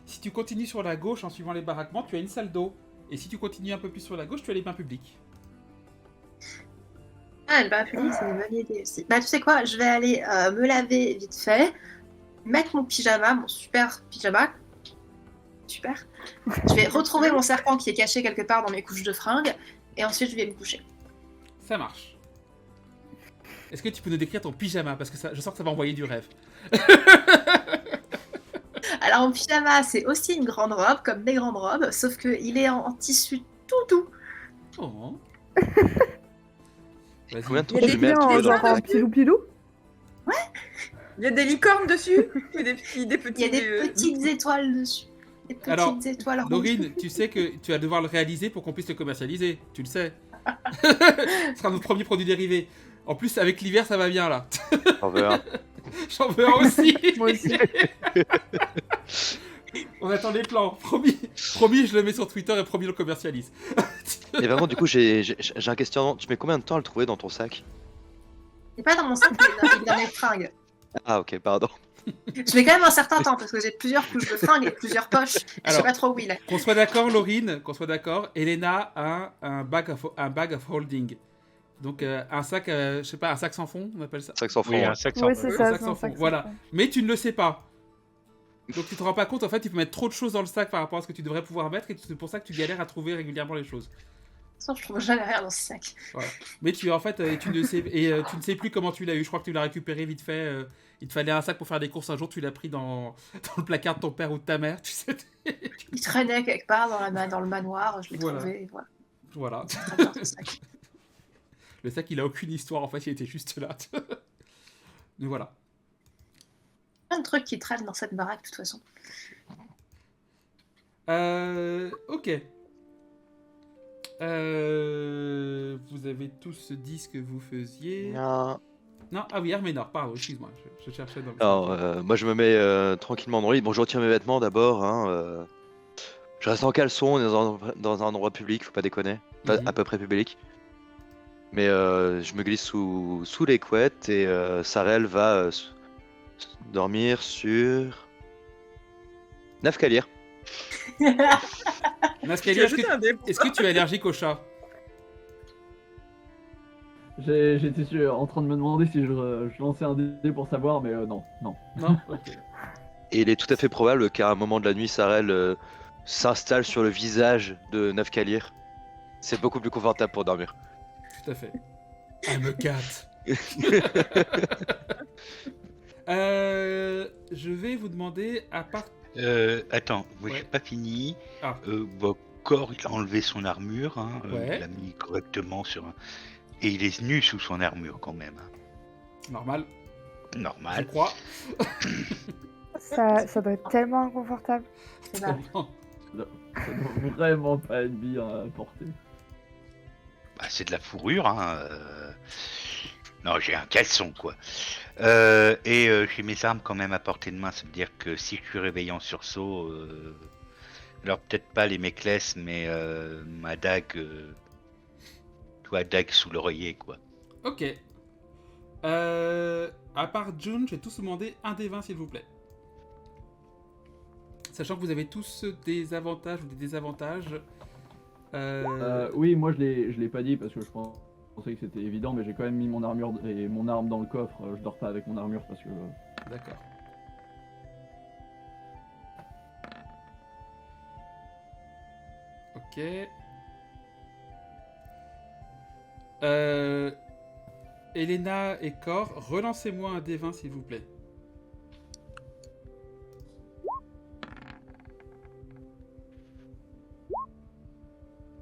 Si tu continues sur la gauche en suivant les baraquements, tu as une salle d'eau. Et si tu continues un peu plus sur la gauche, tu as les bains publics. Ah, le bain public, c'est une bonne idée aussi. Bah, tu sais quoi, je vais aller me laver vite fait, mettre mon pyjama, mon super pyjama. Super. Je vais retrouver mon serpent qui est caché quelque part dans mes couches de fringues, et ensuite je vais me coucher. Ça marche. Est-ce que tu peux nous décrire ton pyjama? Parce que ça, je sens que ça va envoyer du rêve. Alors, mon pyjama, c'est aussi une grande robe, comme des grandes robes, sauf qu'il est en tissu tout doux. Oh. Vas-y. Combien de temps Il y a tu des mets à Bien, trouver dans genre un ta pilou-pilou. Il y a des licornes dessus, et des petits... Il y a des petites étoiles dessus. Des petites Alors, étoiles rouges. Laurine, tu sais que tu vas devoir le réaliser pour qu'on puisse le commercialiser. Tu le sais. Ce sera notre premier produit dérivé. En plus, avec l'hiver, ça va bien là. J'en veux un. J'en veux un aussi. Moi aussi. On attend les plans. Promis. Promis, je le mets sur Twitter et promis, je le commercialise. Et vraiment, du coup, j'ai un questionnement. Tu mets combien de temps à le trouver dans ton sac? C'est pas dans mon sac, il est dans mes fringues. Ah, ok, pardon. Je mets quand même un certain temps parce que j'ai plusieurs couches de fringues et plusieurs poches. Je Alors, sais pas trop où il est. Qu'on soit d'accord, Laurine, qu'on soit d'accord, Elena a un bag of holding. Donc un sac, je sais pas, un sac sans fond, on appelle ça. Sac sans fond. Oui, ouais. un sac sans Oui, fond. c'est Un ça. sac sans fond, voilà. Mais tu ne le sais pas. Donc tu te rends pas compte, en fait, tu peux mettre trop de choses dans le sac par rapport à ce que tu devrais pouvoir mettre, et c'est pour ça que tu galères à trouver régulièrement les choses. De toute façon, je trouve jamais rien dans ce sac. Mais tu en fait, tu ne sais plus comment tu l'as eu. Je crois que tu l'as récupéré vite fait. Il te fallait un sac pour faire des courses un jour, tu l'as pris dans le placard de ton père ou de ta mère, tu sais. Il traînait quelque part dans le manoir, je l'ai Voilà. trouvé. Et voilà. Voilà. Très bien, ce sac. Le sac, il a aucune histoire, en fait, il était juste là. Donc voilà. Plein de trucs qui traînent dans cette baraque, de toute façon. Ok. Vous avez tous dit ce que vous faisiez. Non. Non, ah oui, Herménor, pardon, excuse-moi, je cherchais dans le... Alors, moi, je me mets tranquillement dans le lit. Bon, je retire mes vêtements d'abord. Hein, je reste en caleçon dans un endroit public, faut pas déconner. Pas Mhm. à peu près public. Mais je me glisse sous les couettes et Sarel va dormir sur Nafkalir. Nascalia, Tu as jeté un dé pour est-ce que tu es allergique au chat? J'étais en train de me demander si je lançais un dé pour savoir, mais non. Non. Ok. Et il est tout à fait probable qu'à un moment de la nuit, Sarel s'installe sur le visage de Nafkalir. C'est beaucoup plus confortable pour dormir. Tout à fait. I'm a cat. Je vais vous demander, à part... Attends, moi Ouais. j'ai pas fini. Ah. Corps, il a enlevé son armure, hein, Ouais. il l'a mis correctement sur un... Et il est nu sous son armure quand même. Hein. Normal, je Normal. crois. Ça doit être tellement inconfortable. C'est ça. Ça doit vraiment pas être bien à porter. Bah, c'est de la fourrure, hein. Non, j'ai un caleçon, quoi. J'ai mes armes quand même à portée de main. Ça veut dire que si je suis réveillé en sursaut, alors peut-être pas les méclès, mais ma dague, dague sous l'oreiller, quoi. Ok. À part June, je vais tous vous demander un des 20, s'il vous plaît. Sachant que vous avez tous des avantages ou des désavantages. Oui, moi je l'ai pas dit parce que je pensais que c'était évident, mais j'ai quand même mis mon armure et mon arme dans le coffre. Je dors pas avec mon armure parce que. D'accord. Ok. Elena et Cor, relancez-moi un D20 s'il vous plaît.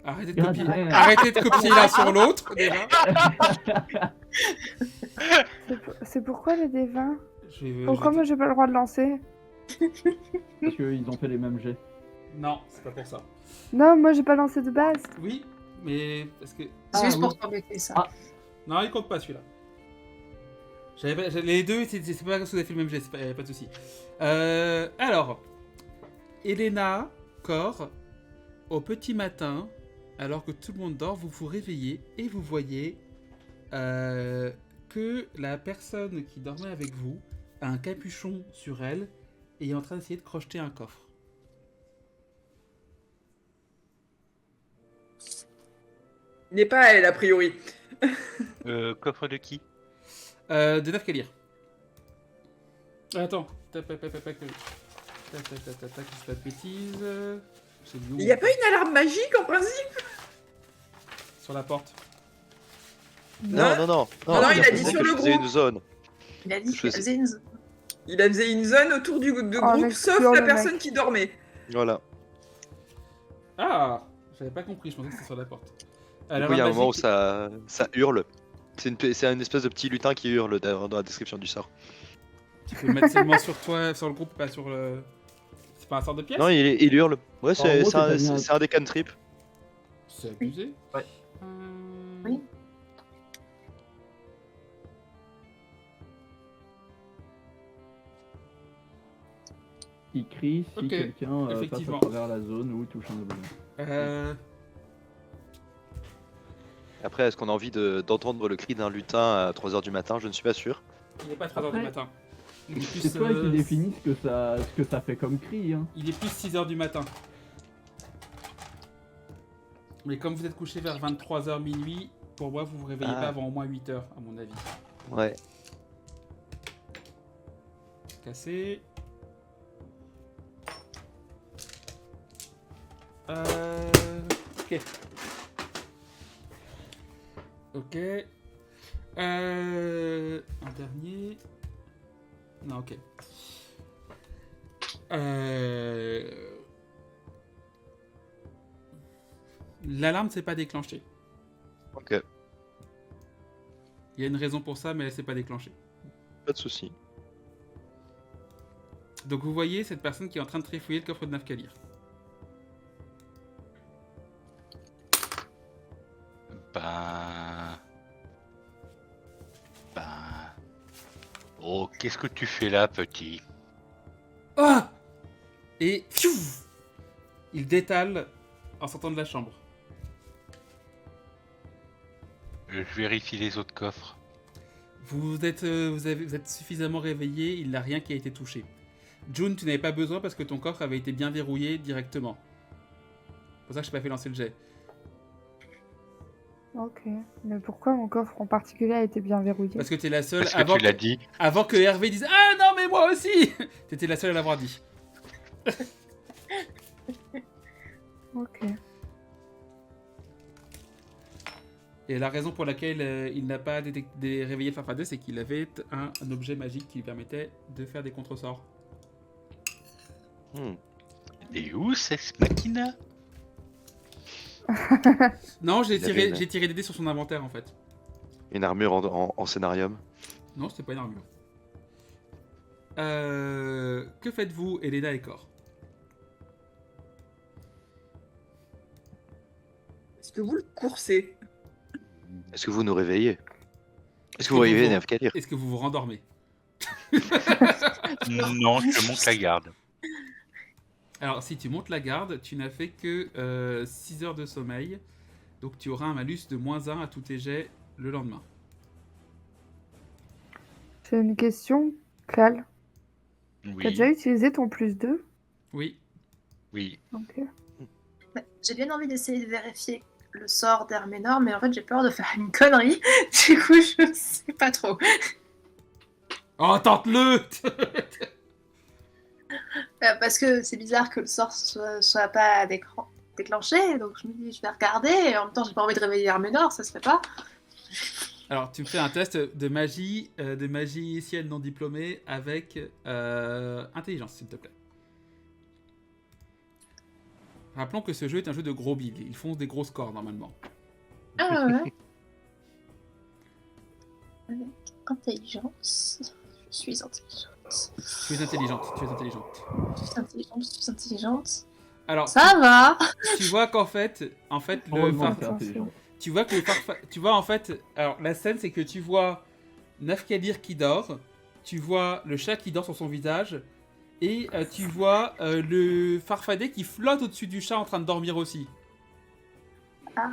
Arrêtez de copier, Gratuit. arrêtez de copier l'un sur l'autre déjà. C'est pourquoi les D20? je Pourquoi moi j'ai pas le droit de lancer? Parce qu'ils ont fait les mêmes jets. Non, c'est pas pour ça. Non, moi j'ai pas lancé de base. Oui, mais parce que... C'est juste oui. pour t'embêter, ça. Ah. Non, il compte pas celui-là. Les deux, c'est pas parce que vous avez fait le même geste, pas de soucis. Alors, Elena, Cor, au petit matin, alors que tout le monde dort, vous vous réveillez et vous voyez que la personne qui dormait avec vous a un capuchon sur elle et est en train d'essayer de crocheter un coffre. Il n'est pas elle, a priori. Coffre de qui? De Nafkalir. Attends. Tac, je dis pas de bêtises. C'est où Il n'y a pas une alarme magique en principe? Sur la porte. Non, Non, il a dit dit sur que le je faisais groupe. une zone. Il a dit Je qu'il sais. faisait une zone. Il a faisait une zone autour du groupe, En sauf excluant la le personne mec. qui dormait. Voilà. Ah, j'avais pas compris, je pensais que c'était sur la porte. Du coup, il y a un moment où ça hurle. C'est une espèce de petit lutin qui hurle dans la description du sort. Tu peux le mettre seulement sur toi, sur le groupe, pas sur le. C'est pas un sort de pièce? Non, il hurle. Ouais, En c'est gros, c'est un, c'est pas bien. c'est un des cantrips. C'est abusé. Ouais. Oui. Il crie si Ok, quelqu'un passe à effectivement. travers la zone ou touche un objet. Après, est-ce qu'on a envie d'entendre le cri d'un lutin à 3h du matin? Je ne suis pas sûr. Il est pas 3h du Après, matin. Il est plus, C'est toi qui définis ce que ça fait comme cri. Hein. il est plus 6h du matin. Mais comme vous êtes couché vers 23h minuit, pour moi vous vous réveillez Ah. pas avant au moins 8h à mon avis. Ouais. Cassé. Ok. Ok. Un dernier. Non, ok. L'alarme s'est pas déclenchée. Ok, Il y a une raison pour ça, mais elle s'est pas déclenchée. pas de souci. Donc vous voyez cette personne qui est en train de trifouiller le coffre de Nafkalir. Ben... Oh, qu'est-ce que tu fais là, petit? Ah! Et pfiou, il détale en sortant de la chambre. Je vérifie les autres coffres. Vous êtes suffisamment réveillé, il n'a rien qui a été touché. June, tu n'avais pas besoin parce que ton coffre avait été bien verrouillé directement. C'est pour ça que je n'ai pas fait lancer le jet. Ok. Mais pourquoi mon coffre en particulier a été bien verrouillé? Parce que tu es la seule, Parce que tu l'as dit. avant que Hervé dise « Ah non, mais moi aussi !» Tu étais la seule à l'avoir dit. Ok. Et la raison pour laquelle il n'a pas réveillé le farfadet, c'est qu'il avait un objet magique qui lui permettait de faire des contre-sorts. Et où c'est ce machina? Non, j'ai Il avait tiré, une- j'ai tiré des dés sur son inventaire en fait. Une armure en scénarium. Non, c'était pas une armure. Que faites-vous, Elena et Cor? Est-ce que vous le coursez? Est-ce que vous nous réveillez? Est-ce que vous réveillez Nafkalir? Est-ce que vous vous rendormez? Non, je monte la garde. Alors, si tu montes la garde, tu n'as fait que 6 heures de sommeil. Donc, tu auras un malus de -1 à tous tes jets le lendemain. J'ai une question, Cal. T'as Oui, déjà utilisé ton +2? Oui. oui. Ok. Ouais, j'ai bien envie d'essayer de vérifier le sort d'Herménor, mais en fait j'ai peur de faire une connerie. Du coup, je sais pas trop. Oh, tente-le! Parce que c'est bizarre que le sort soit pas déclenché, donc je me dis je vais regarder, et en même temps j'ai pas envie de réveiller Herménor, ça se fait pas. Alors, tu me fais un test de magie, de magicienne non diplômée avec intelligence, s'il te plaît. Rappelons que ce jeu est un jeu de gros billes. Ils font des gros scores normalement. Ah ouais. Avec intelligence. Je suis intelligente. Tu es intelligente, tu es intelligente. Je suis intelligente, je suis intelligente. Alors, Ça va. tu vois qu'en fait, le Heureusement phare- que t'es intelligent. tu vois que tu vois en fait, alors la scène c'est que tu vois Nafkalir qui dort, tu vois le chat qui dort sur son visage, et tu vois le farfadet qui flotte au-dessus du chat en train de dormir aussi. Ah.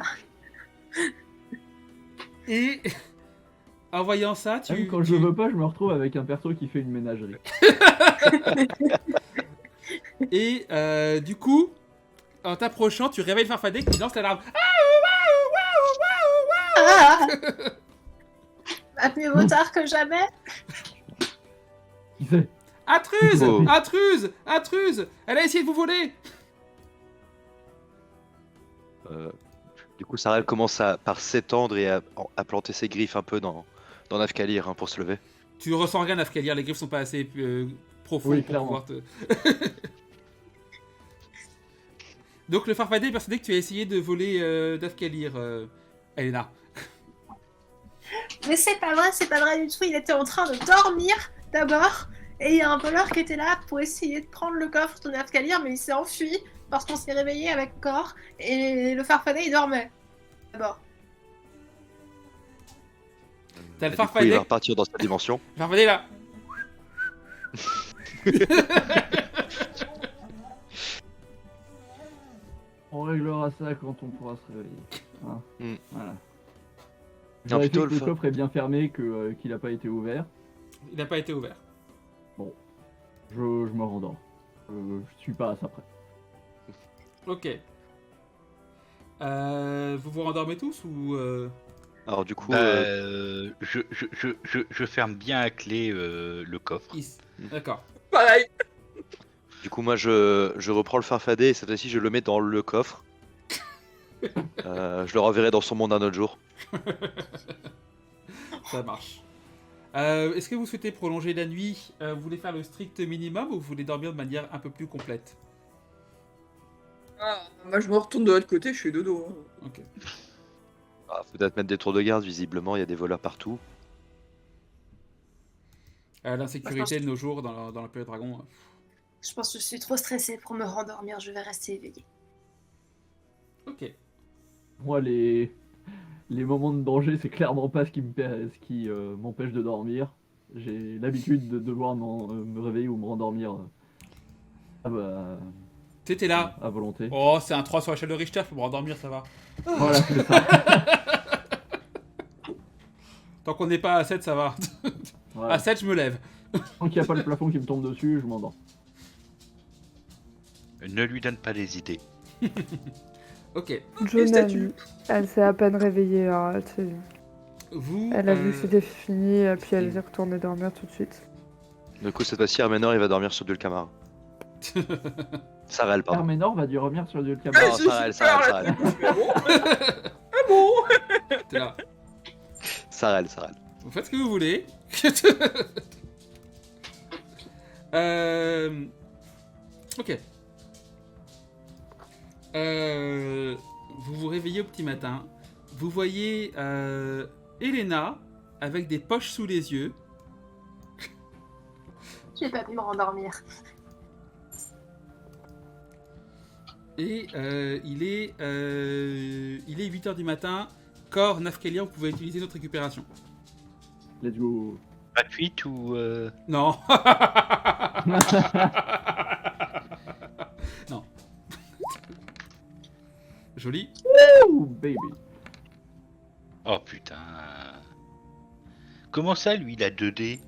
Et en voyant ça, Même quand je veux pas, je me retrouve avec un perso qui fait une ménagerie. Et du coup, en t'approchant, tu réveilles le farfadet qui lance l'alarme. Ah. Mieux vaut tard que jamais. Qui sait? Intruse, Oh. intruse, intruse. Elle a essayé de vous voler. Du coup, Sarel commence par s'étendre et à planter ses griffes un peu dans Nafkalir hein, pour se lever. Tu ressens rien, Nafkalir. Les griffes sont pas assez profondes Oui, pour clairement. pouvoir te. Donc le farfadet est persuadé que tu as essayé de voler Nafkalir, Elena. Mais c'est pas vrai du tout. Il était en train de dormir d'abord, Et il y a un voleur qui était là pour essayer de prendre le coffre de Nafkalir, mais il s'est enfui parce qu'on s'est réveillé avec Cor et le Farfadet il dormait. D'abord. T'as le Du coup, il Farfadet. va repartir dans sa dimension. Farfadet là. On réglera ça quand on pourra se réveiller. Hein. Voilà. Je Non, vérifie plutôt que le le coffre est bien fermé, qu'il n'a pas été ouvert. Il n'a pas été ouvert. Je me rendors. Je suis pas à ça près. Ok. Vous vous rendormez tous ou Alors du coup, Je ferme bien à clé le coffre. D'accord. Pareil. du coup, moi, je reprends le Farfadet et cette fois-ci, je le mets dans le coffre. Je le reverrai dans son monde un autre jour. Ça marche. Est-ce que vous souhaitez prolonger la nuit Vous voulez faire le strict minimum ou vous voulez dormir de manière un peu plus complète? Moi, je me retourne de l'autre côté, je fais dodo. Hein. Ok. Ah, faut peut-être mettre des tours de garde, visiblement, il y a des voleurs partout. L'insécurité de nos jours dans la Période Dragon. Je pense que je suis trop stressée pour me rendormir, je vais rester éveillée. Ok. Moi, les moments de danger, c'est clairement pas ce qui m'empêche de dormir. J'ai l'habitude de devoir me réveiller ou me rendormir T'es là. à volonté. Oh, c'est un 3 sur l'échelle de Richter, faut me rendormir, ça va. Voilà, c'est ça. Tant qu'on n'est pas à 7, ça va. Voilà. À 7, je me lève. Tant qu'il n'y a pas le plafond qui me tombe dessus, je m'endors. Ne lui donne pas les idées. Ok. John, statue. elle s'est à peine réveillée. Alors, Vous. elle a vu que c'était fini, et puis elle est retournée dormir tout de suite. Du coup, cette fois-ci, Arménor, il va dormir sur Dulcamar. Sarel, pardon. Arménor va dû revenir sur du Ah, cabaret. Non, c'est Sarel, super, Sarel, là, Sarel. du coup, je fais, ah bon T'es là. Sarel. Vous faites ce que vous voulez. Ok. Vous vous réveillez au petit matin. Vous voyez Elena avec des poches sous les yeux. J'ai pas pu me rendormir. Et il est 8h du matin. Cor, Nafkalia, vous pouvez utiliser notre récupération. Let's go. Gratuite ou Non. Non. Joli. Oh, baby. Oh putain. Comment ça, lui, il a 2D?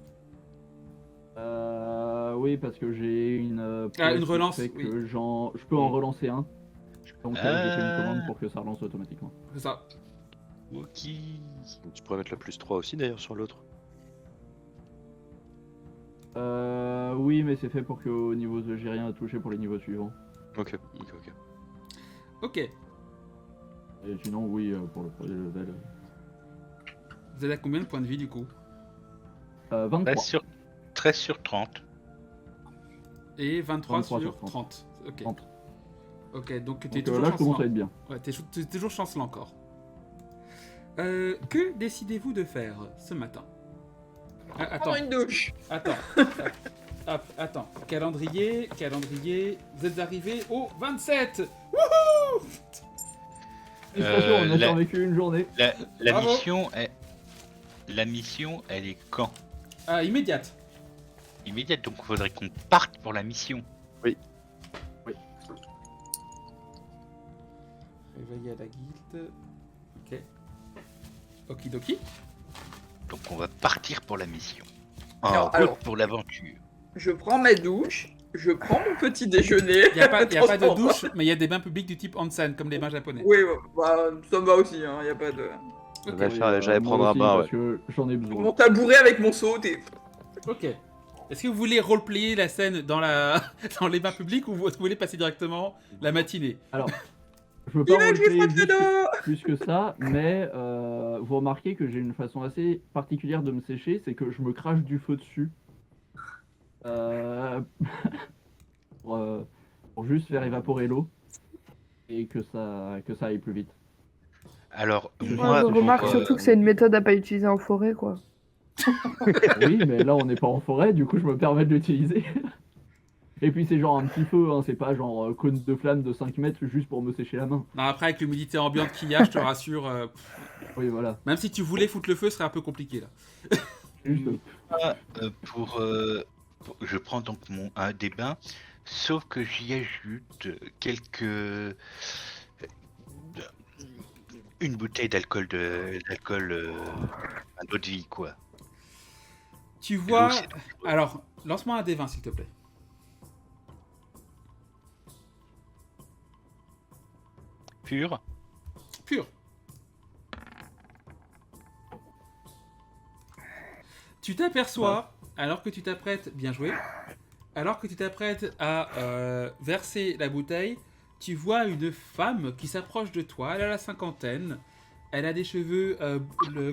Oui, parce que j'ai une Une pièce relance, qui fait que oui. je peux en relancer un. Donc j'ai fait une Ah. commande pour que ça relance automatiquement. C'est ça. Ok. Tu pourrais mettre la +3 aussi, d'ailleurs, sur l'autre. Oui, mais c'est fait pour qu'au niveau de j'ai rien à toucher pour les niveaux suivants. Ok. Ok. Et sinon, oui, pour le premier level. Vous êtes à combien de points de vie du coup? 23. 13 sur 30. Et 23 23 sur sur 30. Ok. 30. Ok, donc t'es Donc toujours là, je commence à chancelant. être bien. Ouais, t'es toujours chancelant encore. Que décidez-vous de faire ce matin? Ah, attends, Prendre une douche. attends. Hop, attends. Calendrier. Vous êtes arrivé au 27. Wouhou! Félicitations, on a la- survécu une journée. La Bravo. mission, elle est quand? Ah, immédiate. Immédiate, donc il faudrait qu'on parte pour la mission. Réveillé à la guilde. Ok. Okidoki. Donc on va partir pour la mission. En Alors, route alors. pour l'aventure. Je prends ma douche, je prends mon petit déjeuner. Il n'y a pas de Transport. douche, mais il y a des bains publics du type onsen, comme les bains japonais. Oui, bah, ça me va aussi, hein, y a pas de... Ok. Ouais. J'allais Moi prendre un aussi, bain, parce que j'en ai besoin. Mon tabouret avec mon seau, t'es... Ok. Est-ce que vous voulez roleplayer la scène dans les bains publics ou vous voulez passer directement la matinée? Alors, je veux Il pas veut que je lui roleplayer fasse le dos. plus que ça, mais vous remarquez que j'ai une façon assez particulière de me sécher, c'est que je me crache du feu dessus. Pour juste faire évaporer l'eau et que ça aille plus vite. Alors, Je Moi, moi, je pour, remarque pour, surtout que c'est une méthode à pas utiliser en forêt, quoi. Oui, mais là on n'est pas en forêt, du coup je me permets de l'utiliser. Et puis c'est genre un petit feu, hein, c'est pas genre cône de flamme de 5 mètres juste pour me sécher la main. Non, après, avec l'humidité ambiante qu'il y a, je te rassure, Oui, voilà. même si tu voulais foutre le feu, ce serait un peu compliqué là. Juste. Ah, je prends donc un des bains, sauf que j'y ajoute une bouteille d'alcool d'eau de vie, quoi. Tu vois. L'eau, c'est dangereux. Alors, lance-moi un D20 s'il te plaît. Pur. Pur. Tu t'aperçois, alors que tu t'apprêtes, bien joué, alors que tu t'apprêtes à verser la bouteille, tu vois une femme qui s'approche de toi, elle a la cinquantaine, elle a des cheveux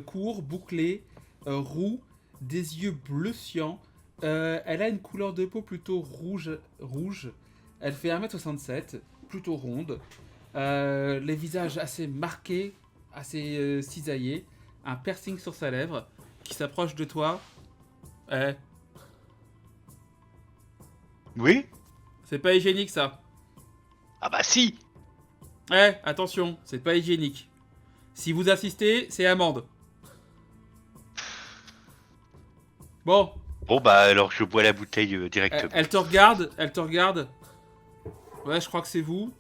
courts, bouclés, roux, des yeux bleu cyan, elle a une couleur de peau plutôt rouge, elle fait 1m67, plutôt ronde, les visages assez marqués, assez cisaillés, un piercing sur sa lèvre, qui s'approche de toi. Oui? C'est pas hygiénique ça. Ah bah si! Attention, c'est pas hygiénique. Si vous assistez, c'est amende. Bon, Bon bah alors je bois la bouteille directement. elle te regarde. Ouais, je crois que c'est vous.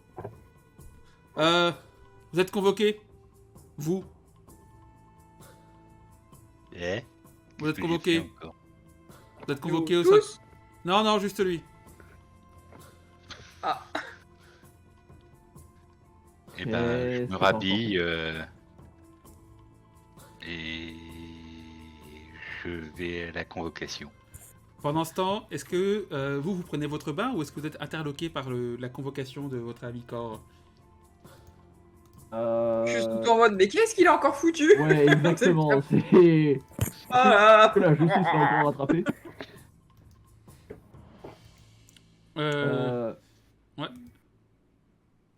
Vous êtes convoqué. Vous Eh? Vous êtes Qu'est-ce que j'ai convoqué. fait encore? Vous êtes convoqué au Tous? sac. Non, juste lui. Ah, Eh ben, je me c'est rhabille et je vais à la convocation. Pendant ce temps, est-ce que vous prenez votre bain ou est-ce que vous êtes interloqué par la convocation de votre ami Cor? je suis tout le temps en mode, mais qu'est-ce qu'il a encore foutu? Ouais, exactement, c'est... Ah, La justice l'a encore rattrapé. Ouais.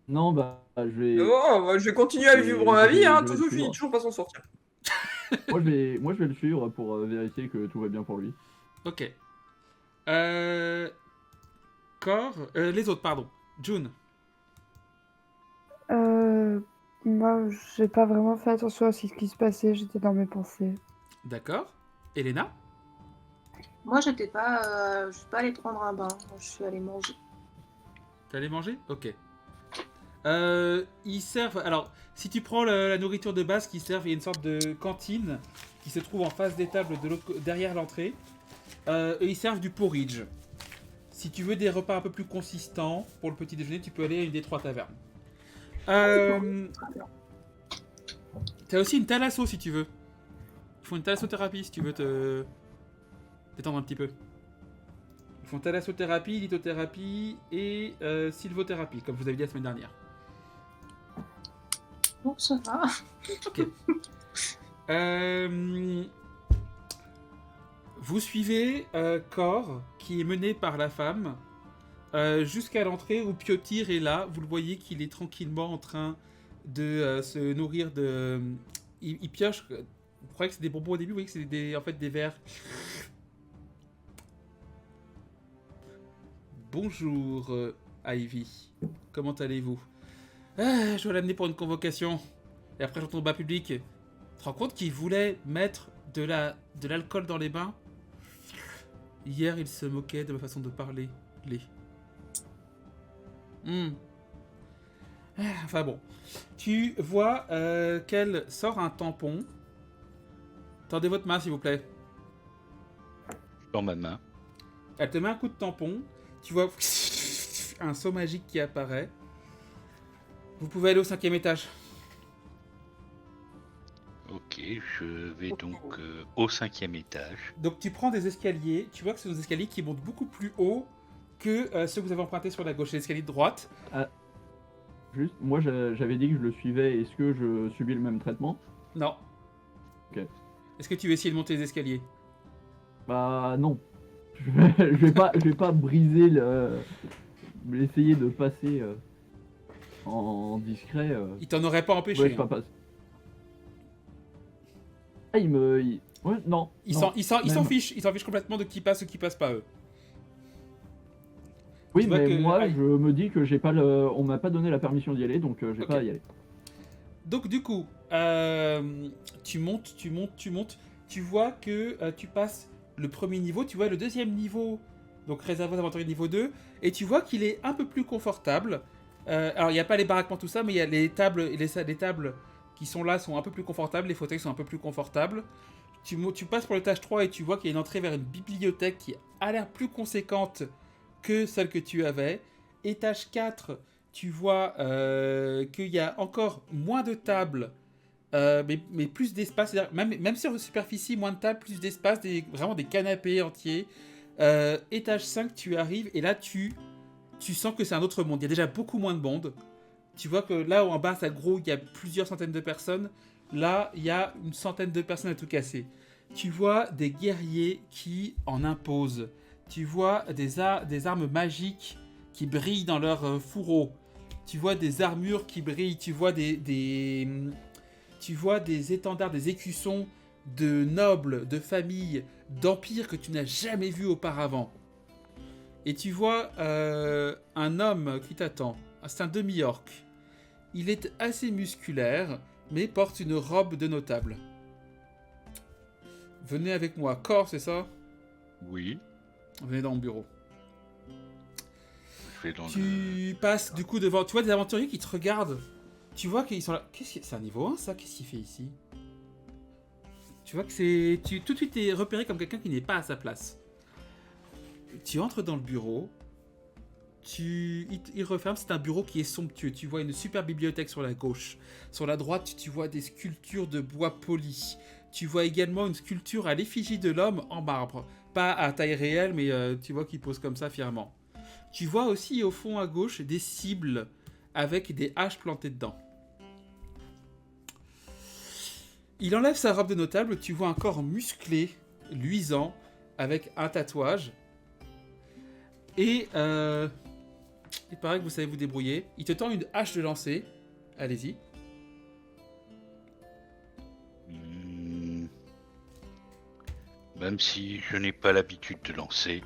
Non, bah, je vais... oh, bah, je vais continuer à vivre ma vie, hein, je vais toujours, le je finis suivre. toujours pas s'en sortir. Moi, je vais le suivre pour vérifier que tout va bien pour lui. Ok. Cor, les autres, pardon. June. Moi, j'ai pas vraiment fait attention à ce qui se passait, j'étais dans mes pensées. D'accord. Elena. Moi, je suis pas allée prendre un bain, je suis allée manger. T'es allé manger? Ok. Ils servent. Alors, si tu prends la nourriture de base qu'ils servent, il y a une sorte de cantine qui se trouve en face des tables derrière l'entrée. Et ils servent du porridge. Si tu veux des repas un peu plus consistants pour le petit déjeuner, tu peux aller à une des 3 tavernes. T'as aussi une thalasso si tu veux. Ils font une thalassothérapie si tu veux te détendre un petit peu. Ils font thalassothérapie, lithothérapie et sylvothérapie, comme je vous avais dit la semaine dernière. Bon, ça va. Vous suivez Cor, qui est mené par la femme, jusqu'à l'entrée où Piotir est là. Vous le voyez qu'il est tranquillement en train de se nourrir de... Il pioche. Vous croyez que c'est des bonbons au début, vous voyez que c'est en fait des verres. Bonjour Ivy, comment allez-vous? Je dois l'amener pour une convocation. Et après j'entends au bas public. Tu te rends compte qu'il voulait mettre de l'alcool dans les bains? Hier il se moquait de ma façon de parler. Enfin bon. Tu vois qu'elle sort un tampon. Tendez votre main s'il vous plaît. Dans ma main. Elle te met un coup de tampon. Tu vois un seau magique qui apparaît. Vous pouvez aller au 5e étage. Ok, je vais donc au 5e étage. Donc tu prends des escaliers. Tu vois que ce sont des escaliers qui montent beaucoup plus haut que ceux que vous avez empruntés sur la gauche. Les escaliers de droite. Juste, moi j'avais dit que je le suivais, est-ce que je subis le même traitement? Non. Ok. Est-ce que tu veux essayer de monter les escaliers? Bah non. Je vais pas briser le... essayer de passer en discret. Il t'en aurait pas empêché. Ouais, je hein. pas passer. Ah, il me... Ouais, non. Ils non, s'en même. fichent. Ils s'en fichent complètement de qui passe ou qui passe pas, eux. Oui, Tu vois mais que- moi, allez. je me dis que j'ai pas on m'a pas donné la permission d'y aller, donc j'ai Ok. pas à y aller. Donc du coup, tu montes. Tu vois que tu passes le premier niveau, tu vois le deuxième niveau, donc réservé aux aventuriers niveau 2, et tu vois qu'il est un peu plus confortable. Alors il n'y a pas les baraquements, tout ça, mais il y a les tables, les tables qui sont là sont un peu plus confortables, les fauteuils sont un peu plus confortables. Tu passes pour l'étage 3 et tu vois qu'il y a une entrée vers une bibliothèque qui a l'air plus conséquente que celle que tu avais. Étage 4, tu vois qu'il y a encore moins de tables, mais plus d'espace. C'est-à-dire, même sur la superficie, moins de tables, plus d'espace, vraiment des canapés entiers. Étage 5, tu arrives et là, tu sens que c'est un autre monde. Il y a déjà beaucoup moins de monde. Tu vois que là, en bas, ça gros, il y a plusieurs centaines de personnes. Là, il y a une centaine de personnes à tout casser. Tu vois des guerriers qui en imposent. Tu vois des armes magiques qui brillent dans leurs fourreaux. Tu vois des armures qui brillent. Tu vois tu vois des étendards, des écussons de nobles, de familles, d'empires que tu n'as jamais vus auparavant. Et tu vois un homme qui t'attend. C'est un demi-orc. Il est assez musculaire, mais porte une robe de notable. Venez avec moi. Cor, c'est ça? Oui, Venez dans mon bureau. je vais dans le... Tu passes du coup devant... Tu vois des aventuriers qui te regardent. Tu vois qu'ils sont là... C'est un niveau 1 ça? Qu'est-ce qu'il fait ici? Tu vois que c'est... Tout de suite t'es repéré comme quelqu'un qui n'est pas à sa place. Tu entres dans le bureau. Il referme, c'est un bureau qui est somptueux. Tu vois une super bibliothèque sur la gauche. Sur la droite, tu vois des sculptures de bois poli. Tu vois également une sculpture à l'effigie de l'homme en marbre. Pas à taille réelle, mais tu vois qu'il pose comme ça fièrement. Tu vois aussi au fond à gauche des cibles avec des haches plantées dedans. Il enlève sa robe de notable, tu vois un corps musclé, luisant, avec un tatouage. Et il paraît que vous savez vous débrouiller. Il te tend une hache de lancer. Allez-y. Même si je n'ai pas l'habitude de lancer,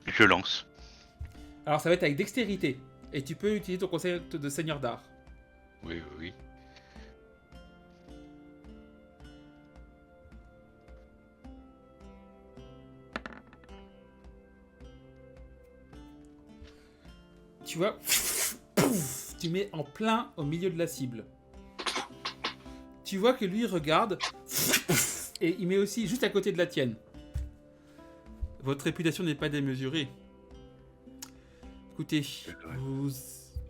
je lance. Alors ça va être avec dextérité. Et tu peux utiliser ton conseil de seigneur d'art. Oui, oui, oui. Tu vois, tu mets en plein au milieu de la cible. Tu vois que lui regarde et il met aussi juste à côté de la tienne. Votre réputation n'est pas démesurée. Écoutez,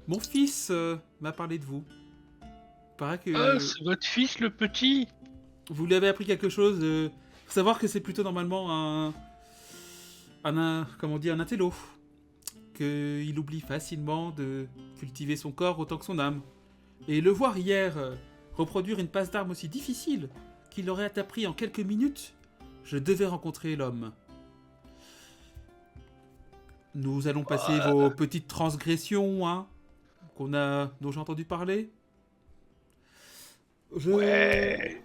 mon fils m'a parlé de vous. Il paraît que Ah, c'est votre fils le petit? vous lui avez appris quelque chose. Faut savoir que c'est plutôt normalement comment on dit, un intello. Qu'il oublie facilement de cultiver son corps autant que son âme. Et le voir hier reproduire une passe d'armes aussi difficile qu'il aurait appris en quelques minutes, je devais rencontrer l'homme. Nous allons passer vos petites transgressions, hein, dont j'ai entendu parler. Ouais.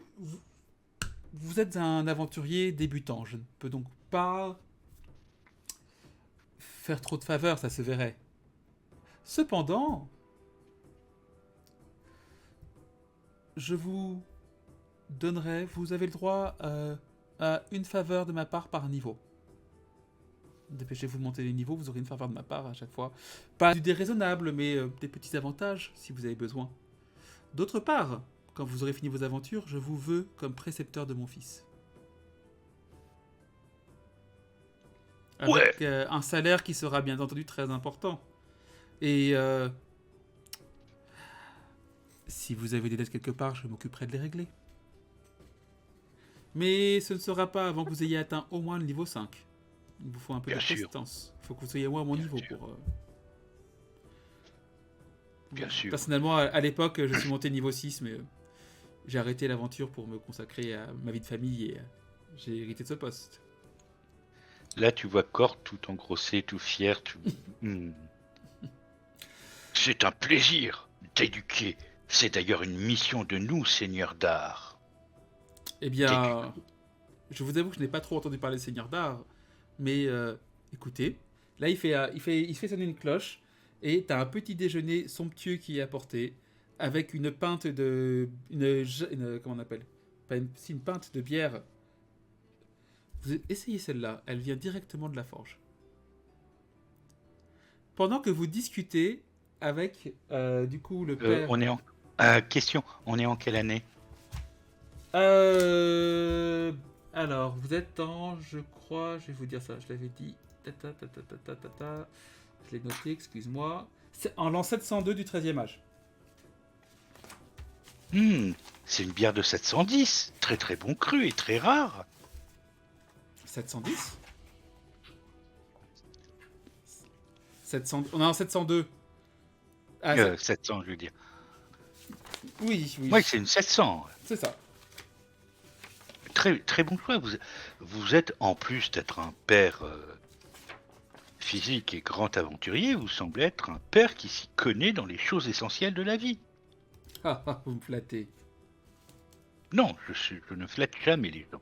Vous êtes un aventurier débutant, je ne peux donc pas faire trop de faveurs, ça se verrait. Cependant, je vous donnerai, vous avez le droit à une faveur de ma part par niveau. Dépêchez-vous de monter les niveaux, vous aurez une faveur de ma part à chaque fois. Pas du déraisonnable, mais des petits avantages si vous avez besoin. D'autre part, quand vous aurez fini vos aventures, je vous veux comme précepteur de mon fils. Avec un salaire qui sera bien entendu très important. Et si vous avez des dettes quelque part, je m'occuperai de les régler. Mais ce ne sera pas avant que vous ayez atteint au moins le niveau 5. Il vous faut un peu de Bien sûr. persistance. Il faut que vous soyez au moins à mon Bien niveau sûr. pour... Bien sûr. Personnellement, à l'époque, je suis monté niveau 6, mais j'ai arrêté l'aventure pour me consacrer à ma vie de famille et j'ai hérité de ce poste. Là, tu vois Cor tout engrossé, tout fier, tout... C'est un plaisir d'éduquer. C'est d'ailleurs une mission de nous, seigneurs d'art. Eh bien, Je vous avoue que je n'ai pas trop entendu parler de Seigneur d'Art, mais écoutez, là il fait sonner une cloche et t'as un petit déjeuner somptueux qui est apporté avec une pinte comment on appelle? Pas une, si, une pinte de bière. Vous essayez celle-là, elle vient directement de la forge. Pendant que vous discutez avec du coup le père. On est en... question, on est en quelle année? Alors, vous êtes en, je crois, je vais vous dire ça, je l'avais dit. Je l'ai noté, excuse-moi. C'est en l'an 702 du 13e âge. C'est une bière de 710, très très bon cru et très rare. 710 700, on est en 702. Ah, 700, je veux dire. oui. Moi, c'est une 700. C'est ça. Très, très bon choix. Vous êtes, en plus d'être un père physique et grand aventurier, vous semblez être un père qui s'y connaît dans les choses essentielles de la vie. Vous me flattez. Non, je ne flatte jamais les gens.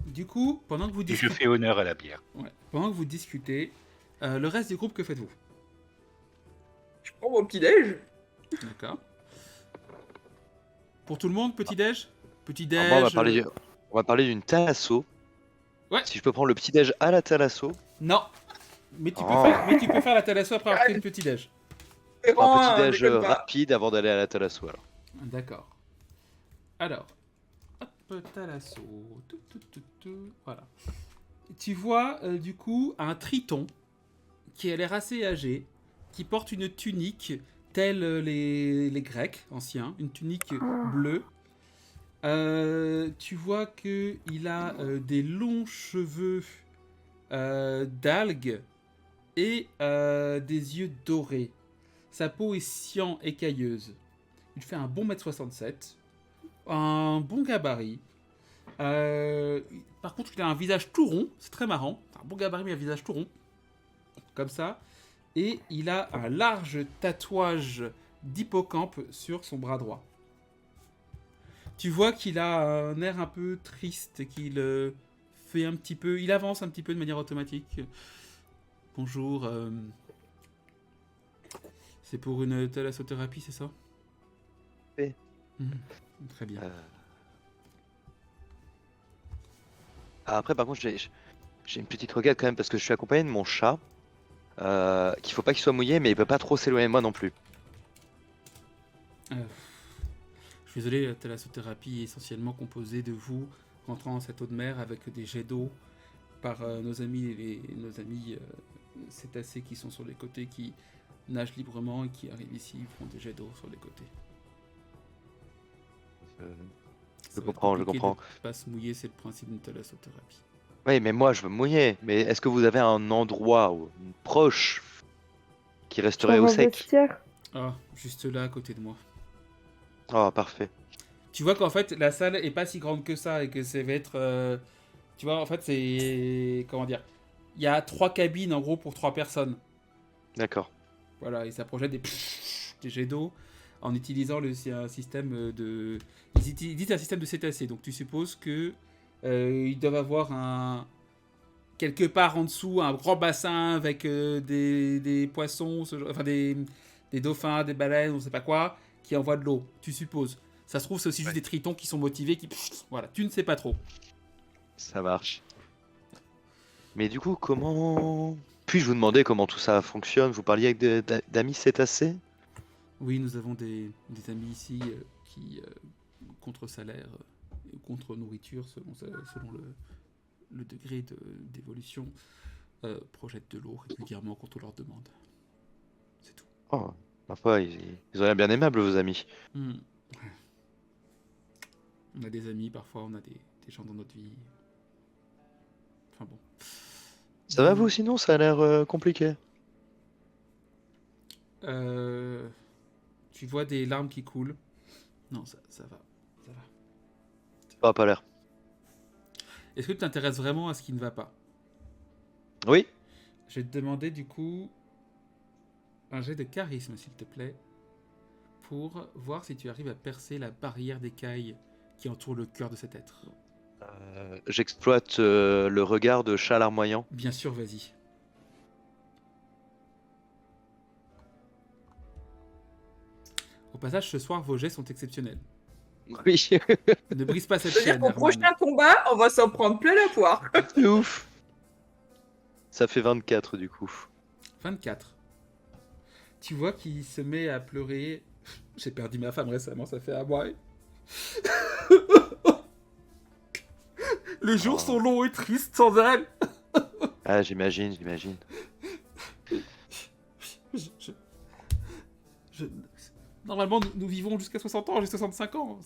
Du coup, pendant que vous Et je discutez, fais honneur à la bière. pendant que vous discutez, le reste du groupe, que faites-vous? Je prends mon petit-déj. D'accord. Pour tout le monde, petit-déj? Petit-déj. Alors moi, on va parler d'une thalasso. Ouais. Si je peux prendre le petit-déj à la thalasso. Non. Mais tu, Oh. tu peux faire la thalasso après avoir fait le petit-déj. C'est Un grand, petit-déj déconne pas. rapide avant d'aller à la thalasso alors. D'accord. Alors, hop, thalasso. Voilà. Tu vois, du coup, un triton qui a l'air assez âgé, qui porte une tunique telle les Grecs anciens, une tunique bleue. Tu vois qu'il a des longs cheveux d'algues et des yeux dorés. Sa peau est cyan écailleuse. Il fait un bon 1m67, un bon gabarit. Par contre, il a un visage tout rond, c'est très marrant. Un bon gabarit, mais un visage tout rond, comme ça. Et il a un large tatouage d'hippocampe sur son bras droit. Tu vois qu'il a un air un peu triste, qu'il fait un petit peu... Il avance un petit peu de manière automatique. Bonjour, c'est pour une thalassothérapie, c'est ça? Oui. Très bien. Après, par contre, j'ai une petite regarde quand même parce que je suis accompagné de mon chat. Qu'il faut pas qu'il soit mouillé, mais il peut pas trop s'éloigner de moi non plus. Je suis désolé, la thalassothérapie est essentiellement composée de vous rentrant dans cette eau de mer avec des jets d'eau par nos amis cétacés qui sont sur les côtés, qui nagent librement et qui arrivent ici, font des jets d'eau sur les côtés. Je comprends. De pas se mouiller, c'est le principe d'une thalassothérapie. Oui, mais moi je veux me mouiller. Mais est-ce que vous avez un endroit proche qui resterait Sur au un sec? vestiaire. Ah, juste là, à côté de moi. Oh, parfait. Tu vois qu'en fait, la salle est pas si grande que ça et que ça va être... tu vois, en fait, c'est... Comment dire? Il y a 3 cabines, en gros, pour 3 personnes. D'accord. Voilà, et ça projette des jets d'eau en utilisant un système de... Ils utilisent un système de cétacés, donc tu supposes que ils doivent avoir quelque part en dessous un grand bassin avec des poissons, enfin des dauphins, des baleines, on sait pas quoi, qui envoient de l'eau, tu supposes. Ça se trouve, c'est aussi juste des tritons qui sont motivés, voilà, tu ne sais pas trop. Ça marche. Mais du coup, comment... Puis-je vous demander comment tout ça fonctionne? Vous parliez avec d'amis cétacés? Oui, nous avons des amis ici qui, contre salaire, contre nourriture, selon le degré d'évolution, projettent de l'eau régulièrement quand on leur demande. C'est tout. Oh, parfois, ils ont l'air bien aimables, vos amis. On a des amis, parfois on a des gens dans notre vie. Enfin bon. Ça va vous sinon? Ça a l'air compliqué. Tu vois des larmes qui coulent. Non, ça va. Ça va. Ça a pas l'air. Est-ce que tu t'intéresses vraiment à ce qui ne va pas? Oui? Je vais te demander du coup un jet de charisme, s'il te plaît, pour voir si tu arrives à percer la barrière d'écailles qui entoure le cœur de cet être. J'exploite le regard de chat larmoyant. Bien sûr, vas-y. Au passage, ce soir, vos jets sont exceptionnels. Oui, Ne brise pas cette C'est-à-dire chaîne, qu'au Herman. prochain combat, on va s'en prendre plein la poire. c'est ouf. Ça fait 24 du coup. 24. Tu vois qu'il se met à pleurer. J'ai perdu ma femme récemment, ça fait un mois. Les jours sont longs et tristes sans elle. Ah, j'imagine. Je- Normalement, nous vivons jusqu'à 60 ans, j'ai 65 ans.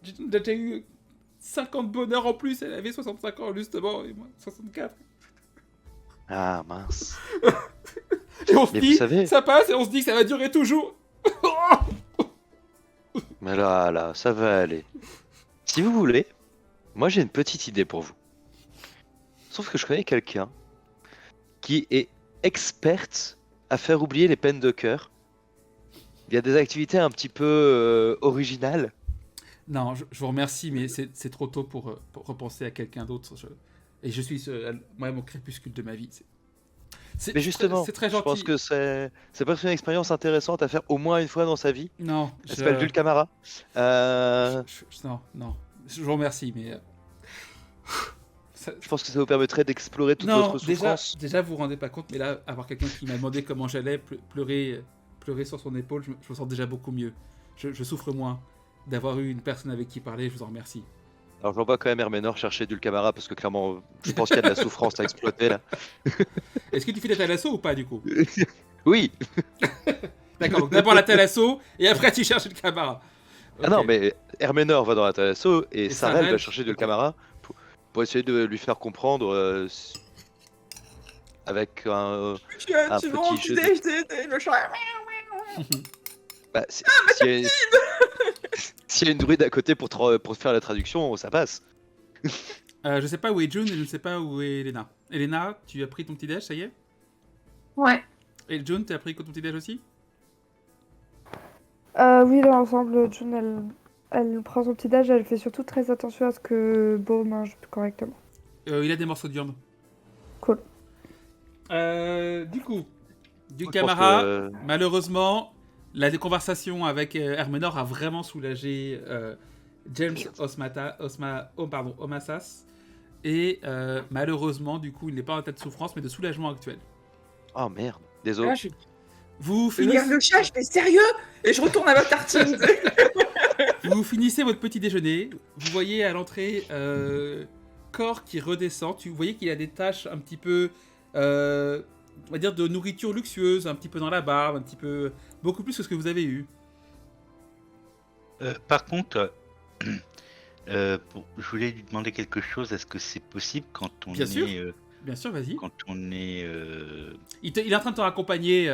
J'ai déjà eu 50 bonheurs en plus. Elle avait 65 ans, justement, et moi, 64. Ah, mince. Et on se Mais dit, vous savez- ça passe, et on se dit que ça va durer toujours. Mais là, ça va aller. Si vous voulez, moi j'ai une petite idée pour vous. Sauf que je connais quelqu'un qui est experte à faire oublier les peines de cœur. Il y a des activités un petit peu originales. Non, je vous remercie, mais c'est trop tôt pour repenser à quelqu'un d'autre. Et je suis moi-même au crépuscule de ma vie. Mais justement, c'est très je pense gentil. que c'est presque une expérience intéressante à faire au moins une fois dans sa vie. Non, Elle s'appelle Dulcamara. non, je vous remercie, mais Je pense que ça vous permettrait d'explorer toute non, votre souffrance. déjà vous vous rendez pas compte, mais là, avoir quelqu'un qui m'a demandé comment j'allais, pleurer sur son épaule, je me sens déjà beaucoup mieux. Je souffre moins d'avoir eu une personne avec qui parler. Je vous en remercie. Alors je vois quand même Herménor chercher Dulcamara parce que clairement, je pense qu'il y a de la souffrance à exploiter là. Est-ce que tu fais la thalasso ou pas du coup? Oui. D'accord, donc d'abord la thalasso et après tu cherches le camara. Ah non, mais Herménor va dans la Thalasso et Sarel Sarel, va chercher Dulcamara pour essayer de lui faire comprendre avec un Tu as petit souvent jeu de- le chat. bah, s'il y a une druide à côté pour faire la traduction, ça passe. Je sais pas où est June et je ne sais pas où est Elena. Elena, tu as pris ton petit déj, ça y est? Ouais. Et June, tu as pris ton petit déj aussi? Oui, dans l'ensemble, June, elle prend son petit déj, elle fait surtout très attention à ce que Beau mange correctement. Il a des morceaux de viande. Cool. Du coup, du Je pense Camara, que- malheureusement, la conversation avec Herménor a vraiment soulagé James Omasas. Et malheureusement, du coup, il n'est pas en état de souffrance, mais de soulagement actuel. Oh merde, désolé. Là, je Vous je regarde finissez, le chat, je fais sérieux et je retourne à ma tartine. vous finissez votre petit déjeuner. Vous voyez à l'entrée Cor qui redescend. Vous voyez qu'il a des taches un petit peu, on va dire, de nourriture luxueuse, un petit peu dans la barbe, un petit peu, beaucoup plus que ce que vous avez eu. Par contre, je voulais lui demander quelque chose. Est-ce que c'est possible quand on Bien sûr. est, Bien sûr, vas-y. quand on est Il est en train de te raccompagner.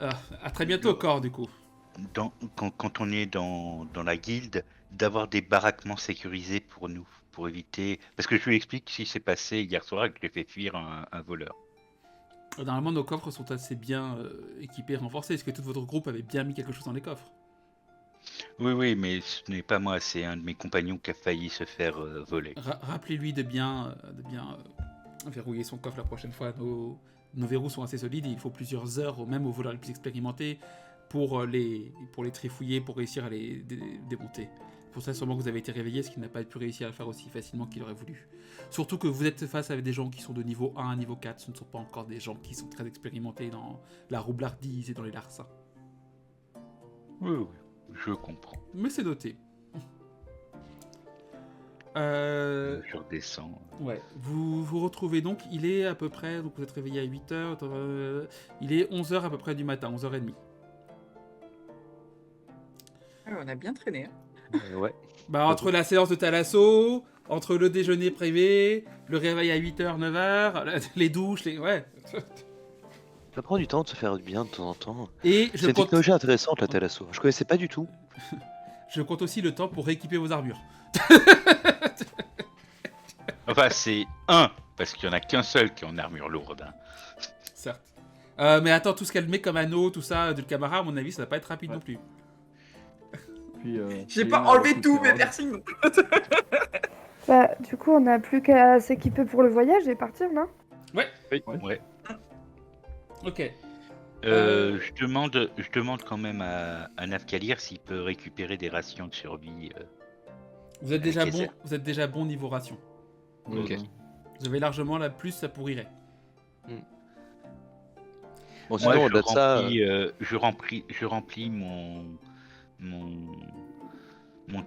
À très bientôt, Cor, du coup. quand on est dans la guilde, d'avoir des baraquements sécurisés pour nous, pour éviter. Parce que je lui explique ce qui s'est passé hier soir et que j'ai fait fuir un voleur. Normalement, nos coffres sont assez bien équipés, renforcés. Est-ce que tout votre groupe avait bien mis quelque chose dans les coffres? Oui, mais ce n'est pas moi, c'est un de mes compagnons qui a failli se faire voler. Rappelez-lui de bien verrouiller son coffre la prochaine fois. Nos verrous sont assez solides et il faut plusieurs heures, même aux voleurs les plus expérimentés, pour les trifouiller, pour réussir à les démonter. Pour ça, sûrement que vous avez été réveillé, ce qu'il n'a pas pu réussir à le faire aussi facilement qu'il aurait voulu. Surtout que vous êtes face à des gens qui sont de niveau 1 à niveau 4. Ce ne sont pas encore des gens qui sont très expérimentés dans la roublardise et dans les larcins. Oui, je comprends. Mais c'est noté. Je redescends. Ouais, vous vous retrouvez donc, il est à peu près, donc vous êtes réveillé à 8h, il est 11h à peu près du matin, 11h30. On a bien traîné. Ouais. Bah entre la séance de Thalasso, entre le déjeuner privé, le réveil à 8h, 9h, les douches, ouais. Ça prend du temps de se faire du bien de temps en temps. Et C'est une technologie intéressante la Thalasso. Je connaissais pas du tout. je compte aussi le temps pour rééquiper vos armures. Enfin, c'est un, parce qu'il y en a qu'un seul qui est en armure lourde. Hein. Certes. Mais attends, tout ce qu'elle met comme anneau, tout ça, du Camara, à mon avis, ça va pas être rapide non plus. Puis, J'ai Elena pas enlevé avec tout, ses mais robes. merci. Bah, du coup, on n'a plus qu'à s'équiper pour le voyage et partir, non? Ouais. Ok. Je demande quand même à Nafkalir s'il peut récupérer des rations de survie. Vous êtes déjà Avec les bon. Vous êtes déjà bon niveau ration. Ok. Vous avez largement la plus, ça pourrirait. Bon, sinon, Moi, au-delà de ça, je remplis mon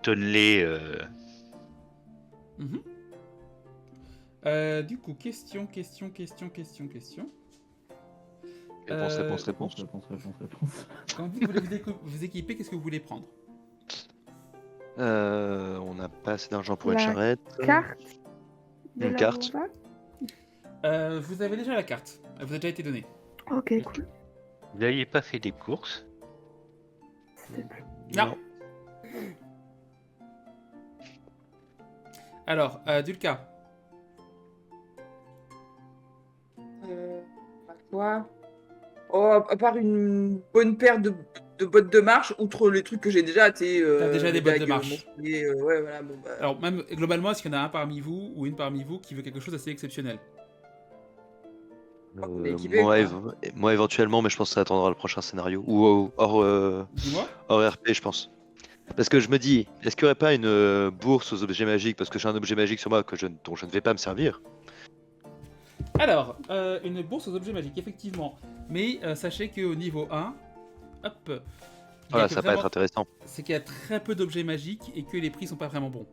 tonnelet. Mhm. Du coup, question. réponse. Quand vous voulez vous équiper, qu'est-ce que vous voulez prendre? On n'a pas assez d'argent pour une La charrette. Carte de Une là carte. où on va. Vous avez déjà la carte. Elle vous a déjà été donnée. Ok, cool. Vous n'aviez pas fait des courses? C'était plus. Non. Alors, Dulka. Quoi? Oh, à part une bonne paire de bottes de marche, outre les trucs que j'ai déjà, t'as T'as déjà des bottes de marche. Ouais, voilà, bon, bah. Alors, même globalement, est-ce qu'il y en a un parmi vous ou une parmi vous qui veut quelque chose d'assez exceptionnel? Équipé, Moi, quoi. moi, éventuellement, mais je pense que ça attendra le prochain scénario. Ou hors Dis-moi. RP, je pense. Parce que je me dis, est-ce qu'il n'y aurait pas une bourse aux objets magiques? Parce que j'ai un objet magique sur moi dont je ne vais pas me servir. Alors, une bourse aux objets magiques, effectivement. Mais sachez qu'au niveau 1, hop. il y a Voilà, que ça va pas vraiment- être intéressant. C'est qu'il y a très peu d'objets magiques et que les prix sont pas vraiment bons.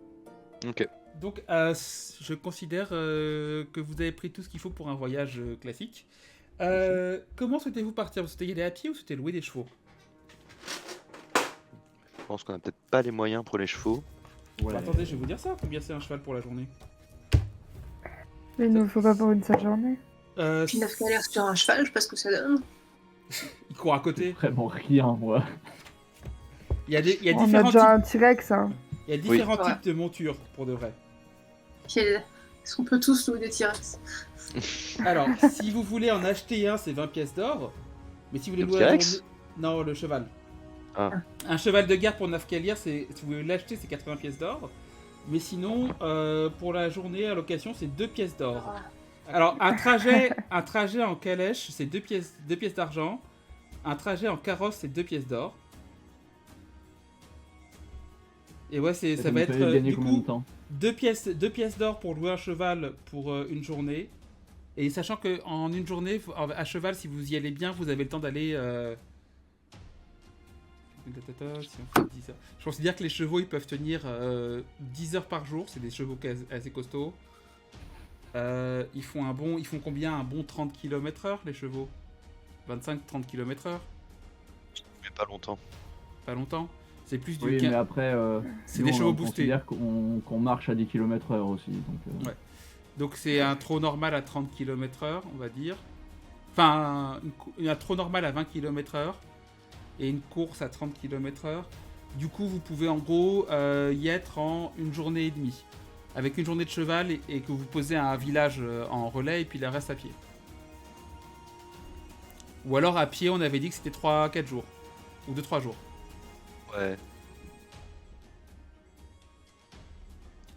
Ok. Donc, je considère que vous avez pris tout ce qu'il faut pour un voyage classique. Comment souhaitez-vous partir? Vous souhaitez y aller à pied ou souhaitez louer des chevaux? Je pense qu'on a peut-être pas les moyens pour les chevaux. Ouais. Bah, attendez, je vais vous dire ça. Combien c'est un cheval pour la journée? Mais il nous faut pas pour une seule journée. Puis Nafkalir sur un cheval, je sais pas ce que ça donne. Il court à côté. Vraiment rien, moi. Il y a On a différents déjà types, un T-Rex, hein. il y a différents Ouais. types de montures, pour de vrai. Est-ce qu'on peut tous louer des T-Rex? Alors, si vous voulez en acheter un, c'est 20 pièces d'or. Mais si vous voulez Le louer un T-Rex journée- Non, le cheval. Ah. Un cheval de guerre pour Nafkalir, si vous voulez l'acheter, c'est 80 pièces d'or. Mais sinon, pour la journée à location, c'est 2 pièces d'or. Alors, un trajet en calèche, c'est 2 pièces d'argent. Un trajet en carrosse, c'est 2 pièces d'or. Et ouais, ça va nous être fait gagner du combien de coup temps? 2 pièces d'or pour louer un cheval pour une journée. Et sachant qu'en une journée, à cheval, si vous y allez bien, vous avez le temps d'aller... Si on fait 10 heures. Je considère que les chevaux, ils peuvent tenir 10 heures par jour. C'est des chevaux assez costauds. Ils font combien? Un bon 30 km/h, les chevaux? 25-30 km/h? Mais pas longtemps. Pas longtemps. C'est plus du Oui, 15. mais après, C'est nous, des chevaux on boostés. considère qu'on marche à 10 km/h aussi. Donc, Ouais. Donc c'est un trot normal à 30 km/h, on va dire. Enfin, un trot normal à 20 km/h et une course à 30 km/h. Du coup, vous pouvez en gros y être en une journée et demie. Avec une journée de cheval et que vous posez à un village en relais et puis le reste à pied. Ou alors à pied, on avait dit que c'était 3-4 jours. Ou 2-3 jours. Ouais.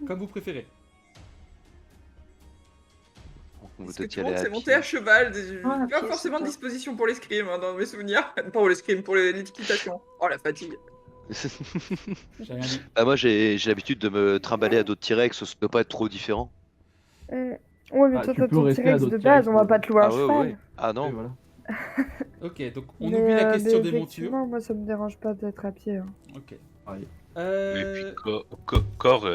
Comme vous préférez. On Ce peut que peut-être tout y le monde aller s'est à monté pied. à cheval. Ah, à Pas pied, forcément c'est de pas- disposition pour l'escrime, hein, dans mes souvenirs. Pas pour l'escrime, pour l'équitation. Oh la fatigue. J'ai rien dit. Bah, moi, j'ai l'habitude de me trimballer à d'autres T-Rex, ça peut pas être trop différent. Ouais, mais Ah, toi, tu t'as peux ton rester à T-Rex de d'autres base, T-Rex, on va ouais. pas te louer un Ah ouais, cheval. ouais. Ah oui, non. voilà. Ok, donc on Mais, oublie la question mais des montures. effectivement, moi, ça me dérange pas d'être à pied. Hein. Ok. Pareil. Et puis Cor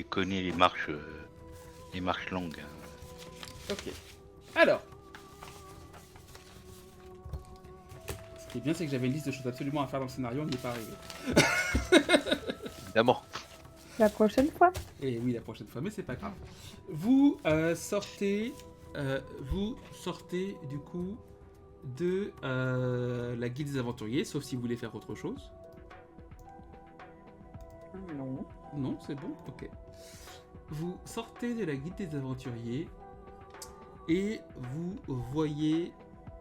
connaît les marches longues. Ok. Alors. Ce qui est bien, c'est que j'avais une liste de choses absolument à faire dans le scénario, on n'y est pas arrivé. Évidemment. La prochaine fois. Et oui, la prochaine fois, mais c'est pas grave. Vous sortez du coup de la guilde des aventuriers, sauf si vous voulez faire autre chose. Non. Non, c'est bon, ok. Vous sortez de la guilde des aventuriers et vous voyez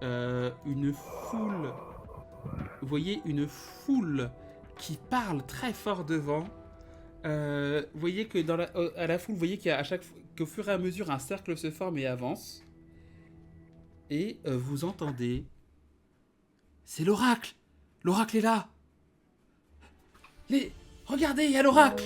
une foule. Vous voyez une foule qui parle très fort devant Vous voyez que à la foule, vous voyez qu'au fur et à mesure, un cercle se forme et avance. Et vous entendez... C'est l'oracle! L'oracle est là! Regardez, il y a l'oracle!